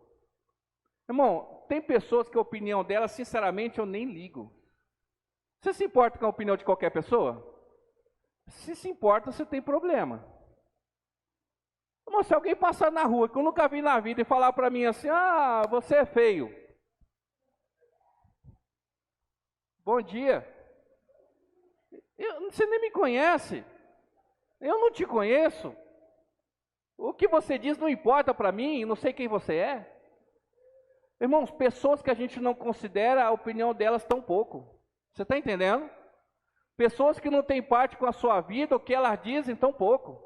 Irmão, tem pessoas que a opinião delas, sinceramente, eu nem ligo. Você se importa com a opinião de qualquer pessoa? Se importa, você tem problema. Irmão, se alguém passar na rua, que eu nunca vi na vida, e falar para mim assim, você é feio. Bom dia. Você nem me conhece. Eu não te conheço. O que você diz não importa para mim, não sei quem você é. Irmãos, pessoas que a gente não considera, a opinião delas tão pouco. Você está entendendo? Pessoas que não têm parte com a sua vida, o que elas dizem tão pouco.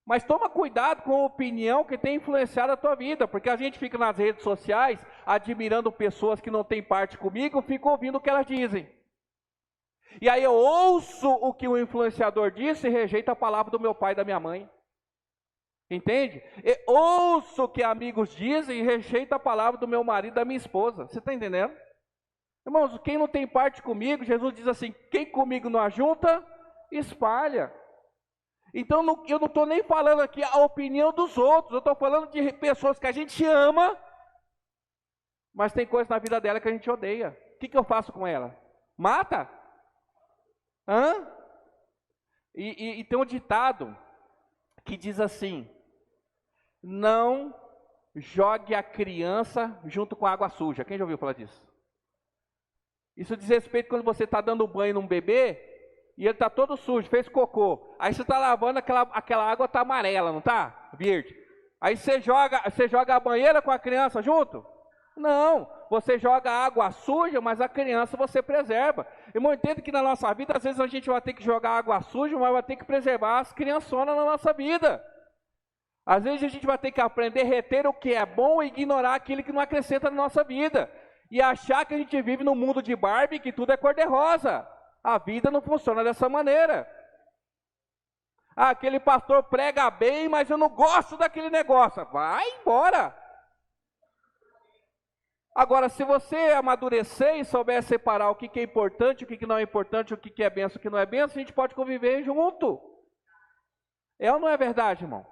Mas toma cuidado com a opinião que tem influenciado a tua vida, porque a gente fica nas redes sociais, admirando pessoas que não têm parte comigo, fico ouvindo o que elas dizem. E aí eu ouço o que o influenciador disse e rejeito a palavra do meu pai e da minha mãe. Entende? Eu ouço o que amigos dizem e rejeito a palavra do meu marido e da minha esposa. Você está entendendo? Irmãos, quem não tem parte comigo, Jesus diz assim, quem comigo não ajunta, espalha. Então eu não estou nem falando aqui a opinião dos outros, eu estou falando de pessoas que a gente ama, mas tem coisas na vida dela que a gente odeia. O que eu faço com ela? Mata? E tem um ditado que diz assim, não jogue a criança junto com a água suja. Quem já ouviu falar disso? Isso diz respeito quando você está dando banho num bebê e ele está todo sujo, fez cocô. Aí você está lavando, aquela água está amarela, não está? Verde. Aí você joga a banheira com a criança junto? Não, você joga água suja, mas a criança você preserva. Irmão, entendo que na nossa vida, às vezes a gente vai ter que jogar água suja, mas vai ter que preservar as criançonas na nossa vida. Às vezes a gente vai ter que aprender a reter o que é bom e ignorar aquilo que não acrescenta na nossa vida. E achar que a gente vive num mundo de Barbie, que tudo é cor-de-rosa. A vida não funciona dessa maneira. Aquele pastor prega bem, mas eu não gosto daquele negócio. Vai embora. Agora, se você amadurecer e souber separar o que é importante, o que não é importante, o que é benção, o que não é benção, a gente pode conviver junto. É ou não é verdade, irmão?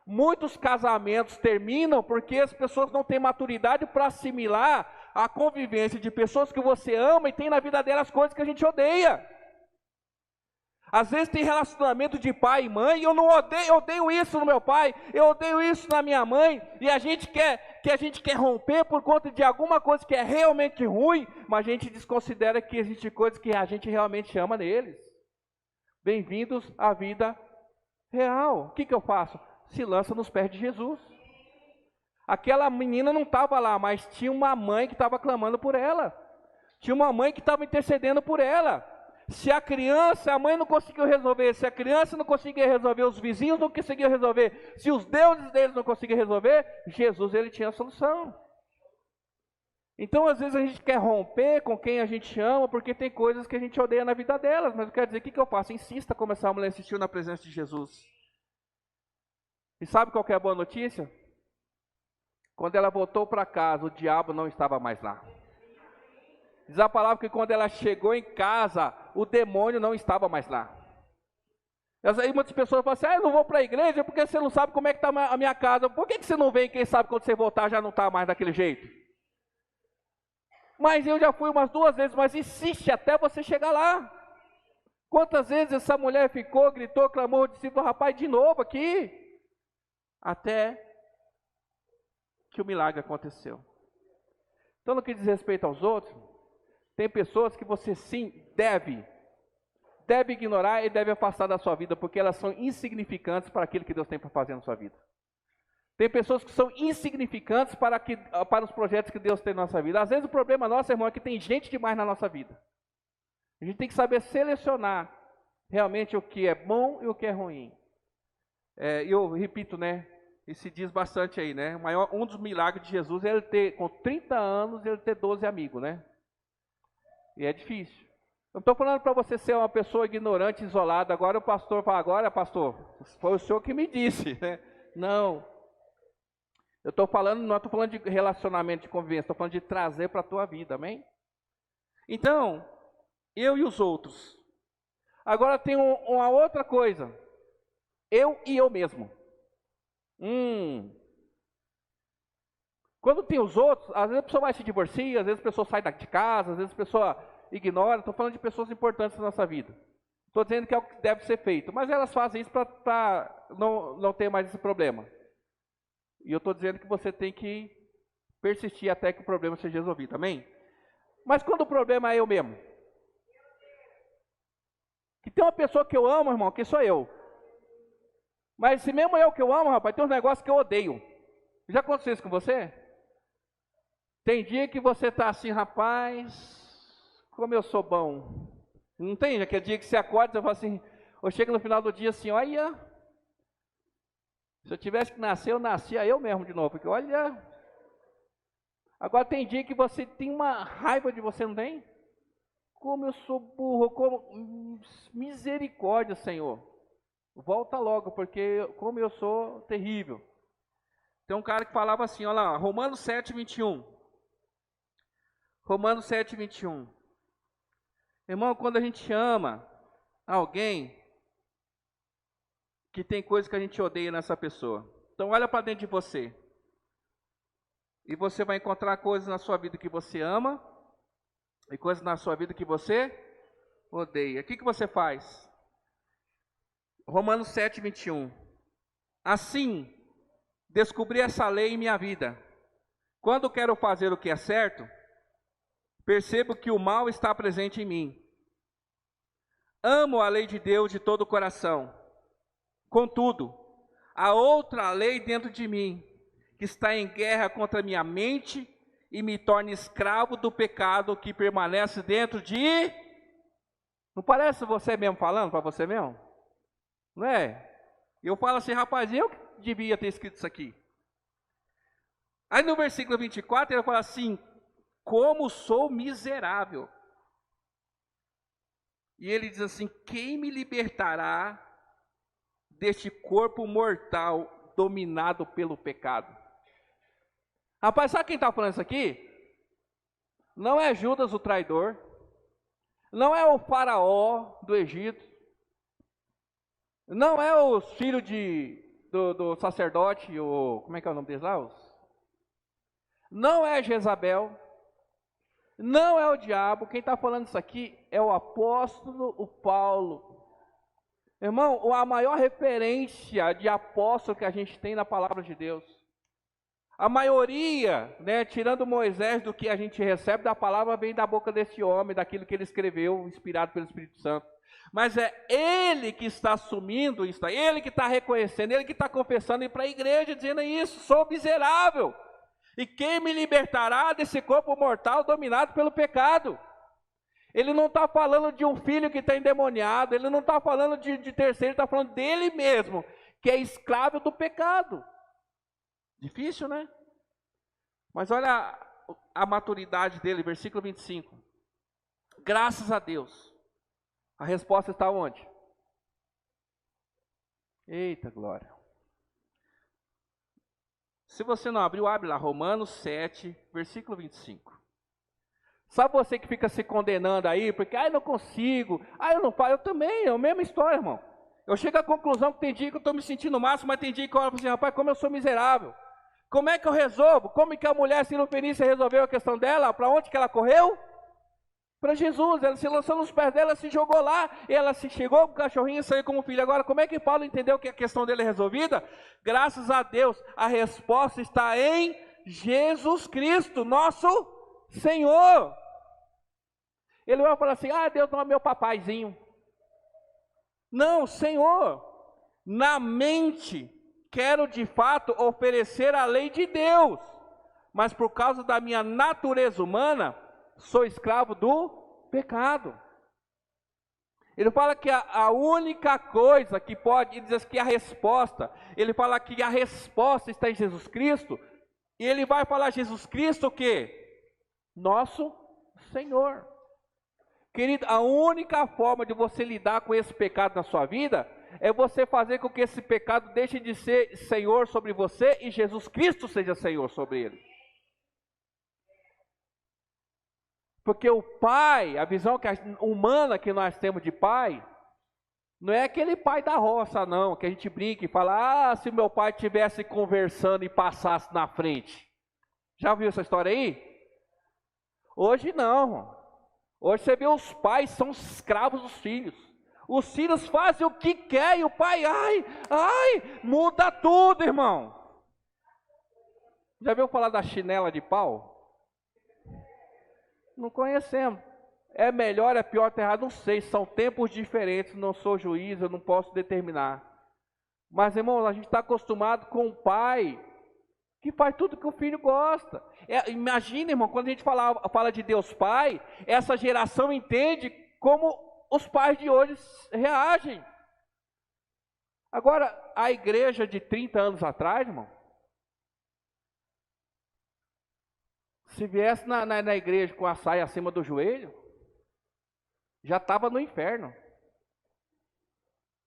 Muitos casamentos terminam porque as pessoas não têm maturidade para assimilar a convivência de pessoas que você ama e tem na vida delas coisas que a gente odeia. Às vezes tem relacionamento de pai e mãe, e eu odeio isso no meu pai, eu odeio isso na minha mãe, e a gente quer romper por conta de alguma coisa que é realmente ruim, mas a gente desconsidera que existe coisas que a gente realmente ama neles. Bem-vindos à vida real. O que eu faço? Se lança nos pés de Jesus. Aquela menina não estava lá, mas tinha uma mãe que estava clamando por ela. Tinha uma mãe que estava intercedendo por ela. Se a mãe não conseguiu resolver, se a criança não conseguia resolver, os vizinhos não conseguiam resolver, se os deuses deles não conseguiam resolver, Jesus, ele tinha a solução. Então, às vezes a gente quer romper com quem a gente ama, porque tem coisas que a gente odeia na vida delas, mas eu quero dizer, o que eu faço? Insista como essa mulher insistiu na presença de Jesus. E sabe qual que é a boa notícia? Quando ela voltou para casa, o diabo não estava mais lá. Diz a palavra que quando ela chegou em casa, o demônio não estava mais lá. Aí muitas pessoas falam assim, eu não vou para a igreja porque você não sabe como é que está a minha casa. Por que você não vem? Quem sabe quando você voltar já não está mais daquele jeito? Mas eu já fui umas 2 vezes, mas insiste até você chegar lá. Quantas vezes essa mulher ficou, gritou, clamou, disse, rapaz, de novo aqui? Até que o milagre aconteceu. Então, no que diz respeito aos outros, tem pessoas que você sim deve ignorar e deve afastar da sua vida, porque elas são insignificantes para aquilo que Deus tem para fazer na sua vida. Tem pessoas que são insignificantes para os projetos que Deus tem na nossa vida. Às vezes o problema nosso, irmão, é que tem gente demais na nossa vida. A gente tem que saber selecionar realmente o que é bom e o que é ruim. Eu repito, né? E se diz bastante aí, né? Um dos milagres de Jesus é ele ter, com 30 anos, ele ter 12 amigos, né? E é difícil. Não estou falando para você ser uma pessoa ignorante, isolada. Agora o pastor fala, agora pastor, foi o senhor que me disse, né? Não. Eu estou falando, não estou falando de relacionamento, de convivência, estou falando de trazer para a tua vida, amém? Então, eu e os outros. Agora tem uma outra coisa. Eu e eu mesmo. Quando tem os outros, às vezes a pessoa vai se divorciar, às vezes a pessoa sai de casa, às vezes a pessoa ignora. Estou falando de pessoas importantes na nossa vida. Estou dizendo que é o que deve ser feito, mas elas fazem isso para não ter mais esse problema. E eu estou dizendo que você tem que persistir até que o problema seja resolvido, amém? Mas quando o problema é eu mesmo? Que tem uma pessoa que eu amo, irmão, que sou eu. Mas se mesmo eu que eu amo, rapaz, tem uns negócios que eu odeio. Já aconteceu isso com você? Tem dia que você está assim, rapaz, como eu sou bom. Não tem? Aquele dia que você acorda e você fala assim, ou chega no final do dia assim, olha, se eu tivesse que nascer, eu nascia eu mesmo de novo. Porque olha, agora tem dia que você tem uma raiva de você, não tem? Como eu sou burro, como misericórdia, Senhor. Volta logo, porque como eu sou terrível. Tem um cara que falava assim, olha lá, Romanos 7, 21. Romanos 7, 21. Irmão, quando a gente ama alguém, que tem coisa que a gente odeia nessa pessoa. Então olha para dentro de você. E você vai encontrar coisas na sua vida que você ama, e coisas na sua vida que você odeia. O que você faz? Romanos 7, 21. Assim, descobri essa lei em minha vida. Quando quero fazer o que é certo, percebo que o mal está presente em mim. Amo a lei de Deus de todo o coração. Contudo, há outra lei dentro de mim, que está em guerra contra a minha mente e me torna escravo do pecado que permanece dentro de... Não parece você mesmo falando para você mesmo? Não é? Eu falo assim, rapaz, eu que devia ter escrito isso aqui. Aí no versículo 24 ele fala assim, como sou miserável. E ele diz assim, quem me libertará deste corpo mortal dominado pelo pecado? Rapaz, sabe quem está falando isso aqui? Não é Judas o traidor, não é o faraó do Egito, não é os filhos do sacerdote, como é que é o nome deles lá? Não é Jezabel, não é o diabo. Quem está falando isso aqui é o apóstolo, o Paulo. Irmão, a maior referência de apóstolo que a gente tem na palavra de Deus. A maioria, né, tirando Moisés, do que a gente recebe da palavra, vem da boca desse homem, daquilo que ele escreveu, inspirado pelo Espírito Santo. Mas é ele que está assumindo isso, é ele que está reconhecendo, ele que está confessando, e para a igreja dizendo isso, sou miserável. E quem me libertará desse corpo mortal dominado pelo pecado? Ele não está falando de um filho que está endemoniado, ele não está falando de terceiro, ele está falando dele mesmo, que é escravo do pecado. Difícil, né? Mas olha a maturidade dele, versículo 25. Graças a Deus. A resposta está onde? Eita glória. Se você não abriu, abre lá, Romanos 7, versículo 25. Sabe você que fica se condenando aí, porque, eu não consigo, eu não faço, eu também, é a mesma história, irmão. Eu chego à conclusão que tem dia que eu estou me sentindo o máximo, mas tem dia que eu olho assim, rapaz, como eu sou miserável. Como é que eu resolvo? Como que a mulher Sirofenícia resolveu a questão dela? Para onde que ela correu? Para Jesus. Ela se lançou nos pés dela, se jogou lá, ela se chegou com o cachorrinho e saiu como filho. Agora, como é que Paulo entendeu que a questão dele é resolvida? Graças a Deus, a resposta está em Jesus Cristo, nosso Senhor. Ele vai falar assim, Deus não é meu papaizinho. Não, Senhor, na mente, quero de fato oferecer a lei de Deus, mas por causa da minha natureza humana, sou escravo do pecado. Ele fala que a única coisa que pode, ele diz que a resposta, ele fala que a resposta está em Jesus Cristo, e ele vai falar Jesus Cristo o quê? Nosso Senhor. Querido, a única forma de você lidar com esse pecado na sua vida é você fazer com que esse pecado deixe de ser Senhor sobre você e Jesus Cristo seja Senhor sobre ele. Porque o pai, a visão humana que nós temos de pai, não é aquele pai da roça não, que a gente brinca e fala, se meu pai estivesse conversando e passasse na frente. Já viu essa história aí? Hoje não. Hoje você vê os pais são escravos dos filhos. Os filhos fazem o que quer e o pai, muda tudo, irmão. Já viu falar da chinela de pau? Não conhecemos. É melhor, é pior, é errado, não sei. São tempos diferentes, não sou juiz, eu não posso determinar. Mas, irmão, a gente está acostumado com o pai que faz tudo que o filho gosta. Imagina, irmão, quando a gente fala de Deus Pai, essa geração entende como os pais de hoje reagem. Agora, a igreja de 30 anos atrás, irmão, se viesse na igreja com a saia acima do joelho, já estava no inferno.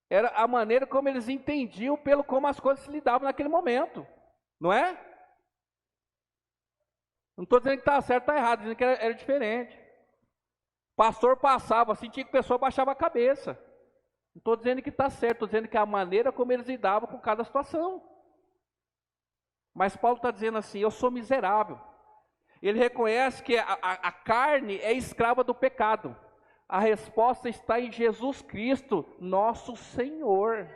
Era a maneira como eles entendiam pelo como as coisas se lidavam naquele momento. Não é? Não estou dizendo que está certo ou está errado, dizendo que era diferente. Pastor passava, sentia que a pessoa baixava a cabeça. Não estou dizendo que está certo, estou dizendo que é a maneira como eles lidavam com cada situação. Mas Paulo está dizendo assim, eu sou miserável. Ele reconhece que a carne é escrava do pecado. A resposta está em Jesus Cristo, nosso Senhor.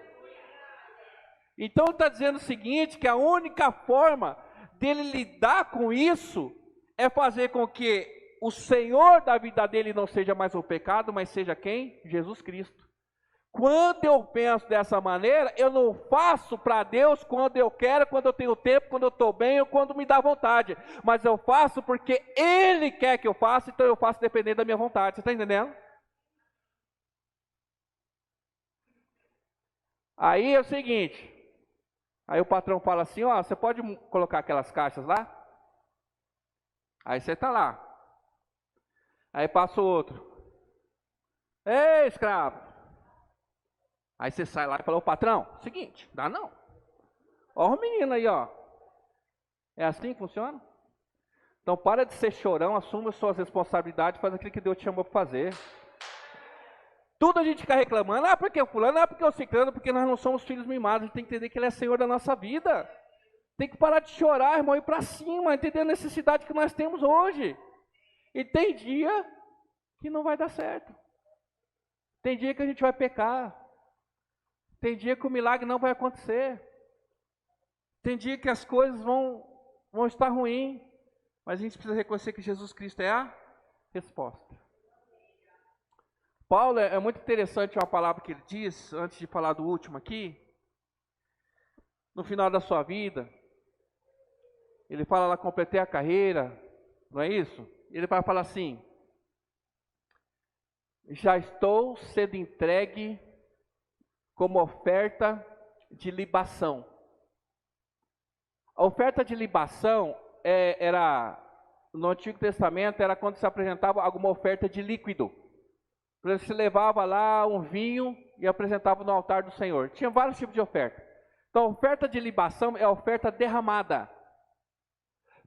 Então ele está dizendo o seguinte, que a única forma dele lidar com isso é fazer com que o Senhor da vida dele não seja mais o pecado, mas seja quem? Jesus Cristo. Quando eu penso dessa maneira, eu não faço para Deus quando eu quero, quando eu tenho tempo, quando eu estou bem ou quando me dá vontade. Mas eu faço porque Ele quer que eu faça, então eu faço dependendo da minha vontade. Você está entendendo? Aí é o seguinte... Aí o patrão fala assim, você pode colocar aquelas caixas lá? Aí você está lá. Aí passa o outro. Ei, escravo. Aí você sai lá e fala, patrão, seguinte, dá não. Ó o menino aí, ó. É assim que funciona? Então para de ser chorão, assuma as suas responsabilidades, faz aquilo que Deus te chamou para fazer. Tudo a gente fica reclamando, porque o fulano, porque o ciclano, porque nós não somos filhos mimados, a gente tem que entender que Ele é Senhor da nossa vida. Tem que parar de chorar, irmão, ir para cima, entender a necessidade que nós temos hoje. E tem dia que não vai dar certo. Tem dia que a gente vai pecar. Tem dia que o milagre não vai acontecer. Tem dia que as coisas vão estar ruins. Mas a gente precisa reconhecer que Jesus Cristo é a resposta. Paulo, é muito interessante uma palavra que ele diz, antes de falar do último aqui. No final da sua vida, ele fala lá, completei a carreira, não é isso? Ele vai falar assim, já estou sendo entregue como oferta de libação. A oferta de libação no Antigo Testamento, era quando se apresentava alguma oferta de líquido. Se levava lá um vinho e apresentava no altar do Senhor. Tinha vários tipos de oferta. Então, a oferta de libação é a oferta derramada.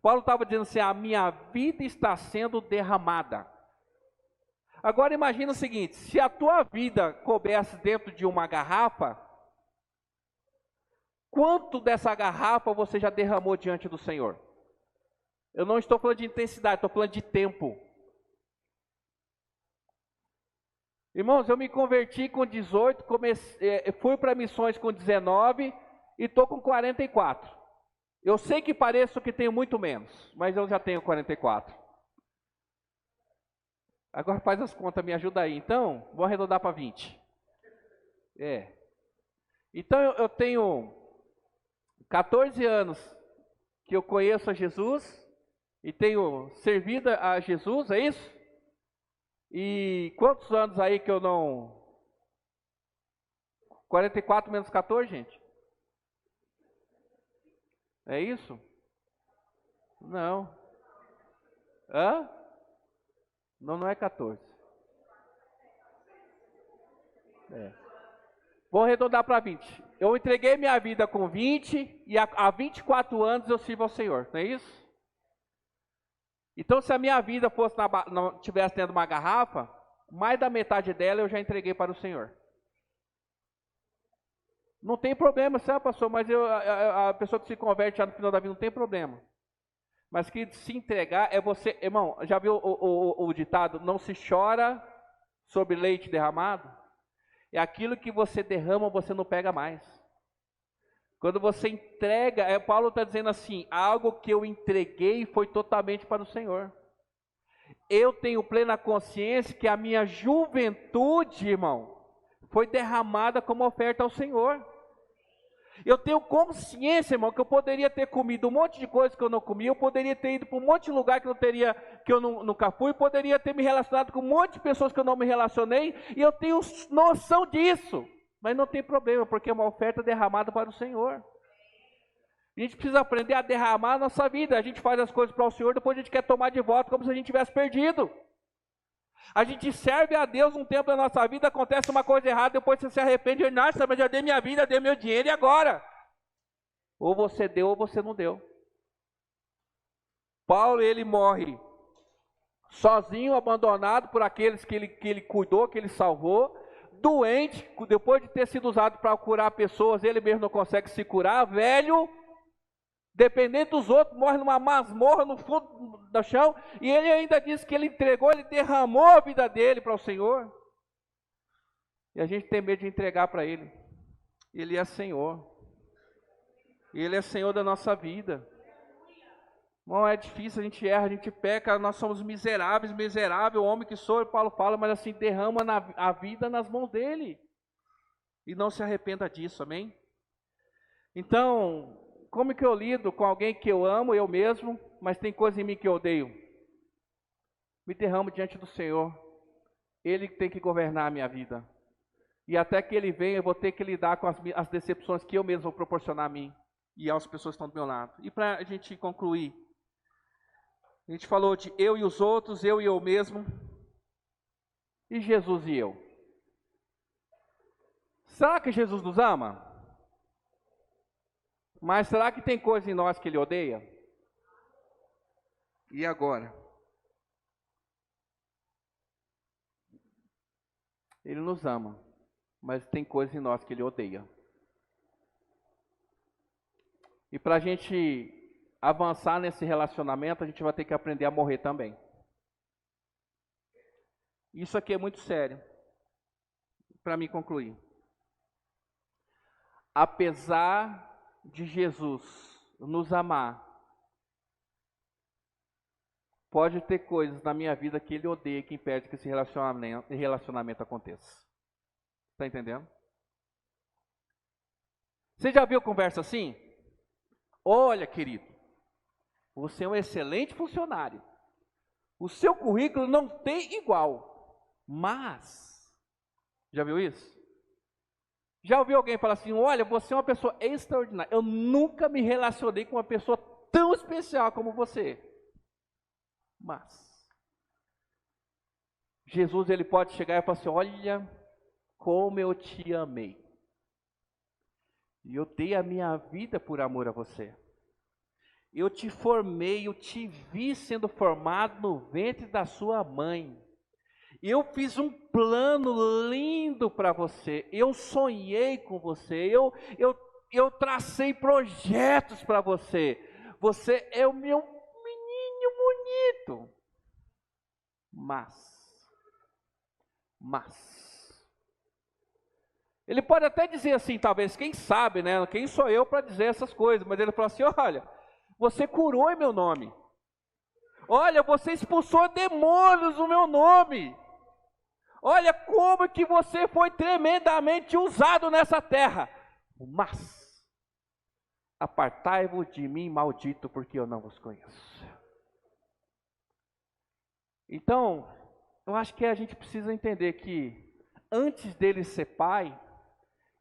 Paulo estava dizendo assim, a minha vida está sendo derramada. Agora imagina o seguinte, se a tua vida coubesse dentro de uma garrafa, quanto dessa garrafa você já derramou diante do Senhor? Eu não estou falando de intensidade, estou falando de tempo. Irmãos, eu me converti com 18, fui para missões com 19 e estou com 44. Eu sei que pareço que tenho muito menos, mas eu já tenho 44. Agora faz as contas, me ajuda aí. Então, vou arredondar para 20. Então eu tenho 14 anos que eu conheço a Jesus e tenho servido a Jesus, é isso? E quantos anos aí que eu não... 44 menos 14, gente? É isso? Não. Hã? Não é 14. Vou arredondar para 20. Eu entreguei minha vida com 20 e há 24 anos eu sirvo ao Senhor, não é isso? Então, se a minha vida fosse não tivesse dentro de uma garrafa, mais da metade dela eu já entreguei para o Senhor. Não tem problema, sabe, pastor? Mas a pessoa que se converte já no final da vida não tem problema. Mas que se entregar é você... Irmão, já viu o ditado? Não se chora sobre leite derramado? É aquilo que você derrama, você não pega mais. Quando você entrega, Paulo está dizendo assim, algo que eu entreguei foi totalmente para o Senhor. Eu tenho plena consciência que a minha juventude, irmão, foi derramada como oferta ao Senhor. Eu tenho consciência, irmão, que eu poderia ter comido um monte de coisa que eu não comi, eu poderia ter ido para um monte de lugar que eu nunca fui, poderia ter me relacionado com um monte de pessoas que eu não me relacionei, e eu tenho noção disso. Mas não tem problema, porque é uma oferta derramada para o Senhor. A gente precisa aprender a derramar a nossa vida. A gente faz as coisas para o Senhor, depois a gente quer tomar de volta como se a gente tivesse perdido. A gente serve a Deus um tempo da nossa vida, acontece uma coisa errada, depois você se arrepende e nossa, mas já dei minha vida, dei meu dinheiro, e agora? Ou você deu ou você não deu. Paulo, ele morre sozinho, abandonado por aqueles que ele cuidou, que ele salvou, doente, depois de ter sido usado para curar pessoas, ele mesmo não consegue se curar, velho, dependente dos outros, morre numa masmorra no fundo do chão, e ele ainda diz que ele entregou, ele derramou a vida dele para o Senhor, e a gente tem medo de entregar para ele. Ele é Senhor, ele é Senhor da nossa vida. Não é difícil, a gente erra, a gente peca, nós somos miseráveis, miserável, homem que sou, Paulo fala, mas assim, derrama a vida nas mãos dele, e não se arrependa disso, amém? Então, como que eu lido com alguém que eu amo, eu mesmo, mas tem coisa em mim que eu odeio? Me derramo diante do Senhor, Ele tem que governar a minha vida, e até que Ele venha, eu vou ter que lidar com as decepções que eu mesmo vou proporcionar a mim, e às pessoas que estão do meu lado. E para a gente concluir, a gente falou de eu e os outros, eu e eu mesmo, e Jesus e eu. Será que Jesus nos ama? Mas será que tem coisa em nós que Ele odeia? E agora? Ele nos ama, mas tem coisa em nós que Ele odeia. E para a gente avançar nesse relacionamento, a gente vai ter que aprender a morrer também. Isso aqui é muito sério, para me concluir. Apesar de Jesus nos amar, pode ter coisas na minha vida que Ele odeia, que impede que esse relacionamento aconteça. Está entendendo? Você já viu conversa assim? Olha, querido, você é um excelente funcionário. O seu currículo não tem igual, mas... Já viu isso? Já ouviu alguém falar assim, olha, você é uma pessoa extraordinária. Eu nunca me relacionei com uma pessoa tão especial como você. Mas Jesus, Ele pode chegar e falar assim, olha como eu te amei. E eu dei a minha vida por amor a você. Eu te formei, eu te vi sendo formado no ventre da sua mãe. Eu fiz um plano lindo para você. Eu sonhei com você. Eu tracei projetos para você. Você é o meu menino bonito. Mas. Ele pode até dizer assim, talvez, quem sabe, né? Quem sou eu para dizer essas coisas? Mas ele falou assim, olha, você curou em meu nome. Olha, você expulsou demônios no meu nome. Olha como que você foi tremendamente usado nessa terra. Mas, apartai-vos de mim, maldito, porque eu não vos conheço. Então, eu acho que a gente precisa entender que, antes dele ser pai,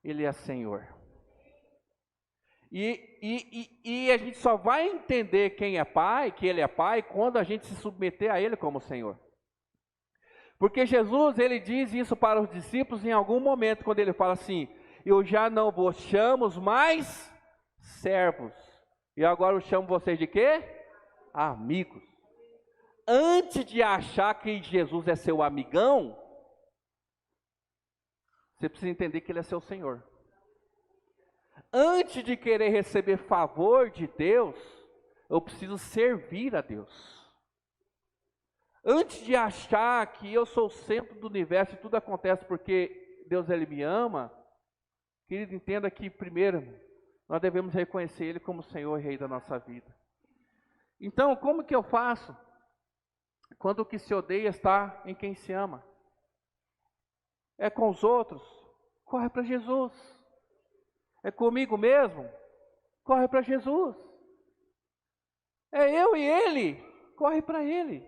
ele é Senhor. E a gente só vai entender quem é pai, que ele é pai, quando a gente se submeter a ele como Senhor. Porque Jesus, ele diz isso para os discípulos em algum momento, quando ele fala assim, eu já não vos chamo mais servos, e agora eu chamo vocês de quê? Amigos. Antes de achar que Jesus é seu amigão, você precisa entender que ele é seu Senhor. Antes de querer receber favor de Deus, eu preciso servir a Deus. Antes de achar que eu sou o centro do universo e tudo acontece porque Deus ele me ama, querido, entenda que primeiro nós devemos reconhecer Ele como Senhor e Rei da nossa vida. Então, como que eu faço quando o que se odeia está em quem se ama? É com os outros? Corre para Jesus. É comigo mesmo? Corre para Jesus. É eu e Ele? Corre para Ele.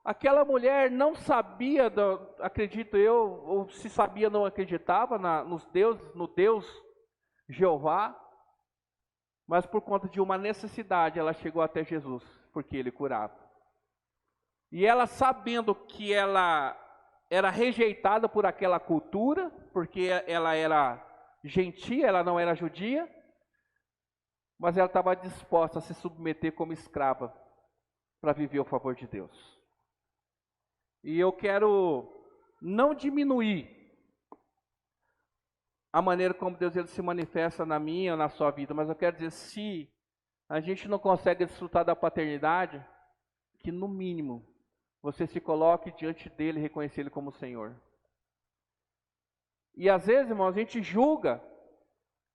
Aquela mulher não sabia, acredito eu, ou se sabia não acreditava no Deus Jeová, mas por conta de uma necessidade ela chegou até Jesus, porque Ele curava. E ela, sabendo que ela era rejeitada por aquela cultura, porque ela era gentia, ela não era judia, mas ela estava disposta a se submeter como escrava para viver o favor de Deus. E eu quero não diminuir a maneira como Deus ele se manifesta na minha ou na sua vida, mas eu quero dizer, se a gente não consegue desfrutar da paternidade, que no mínimo você se coloque diante dele e reconheça ele como Senhor. E às vezes, irmãos, a gente julga.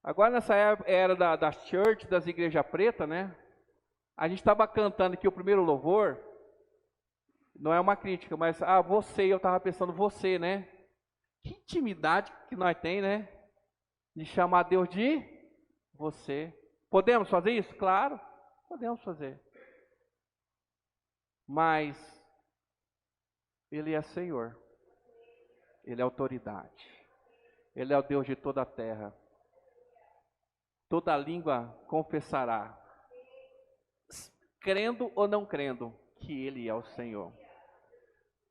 Agora nessa era da church, das igrejas pretas, né? A gente estava cantando aqui o primeiro louvor. Não é uma crítica, mas você, eu estava pensando você, né? Que intimidade que nós tem, né? De chamar Deus de você. Podemos fazer isso? Claro, podemos fazer. Mas Ele é Senhor. Ele é autoridade. Ele é o Deus de toda a terra. Toda língua confessará, crendo ou não crendo, que Ele é o Senhor.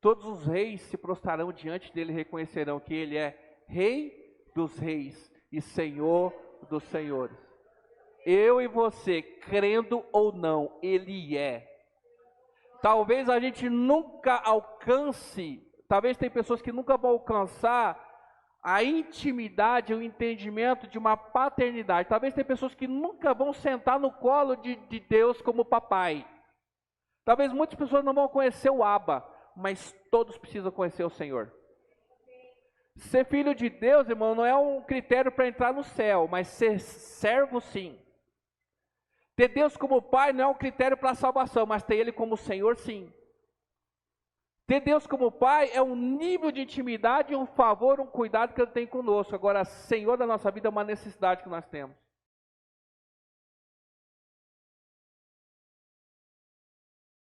Todos os reis se prostrarão diante dele e reconhecerão que Ele é Rei dos reis e Senhor dos senhores. Eu e você, crendo ou não, Ele é. Talvez a gente nunca alcance, talvez tem pessoas que nunca vão alcançar a intimidade, o entendimento de uma paternidade. Talvez tem pessoas que nunca vão sentar no colo de Deus como papai. Talvez muitas pessoas não vão conhecer o Abba, mas todos precisam conhecer o Senhor. Ser filho de Deus, irmão, não é um critério para entrar no céu, mas ser servo sim. Ter Deus como pai não é um critério para a salvação, mas ter Ele como Senhor sim. Ter Deus como pai é um nível de intimidade, um favor, um cuidado que Ele tem conosco. Agora, Senhor da nossa vida é uma necessidade que nós temos.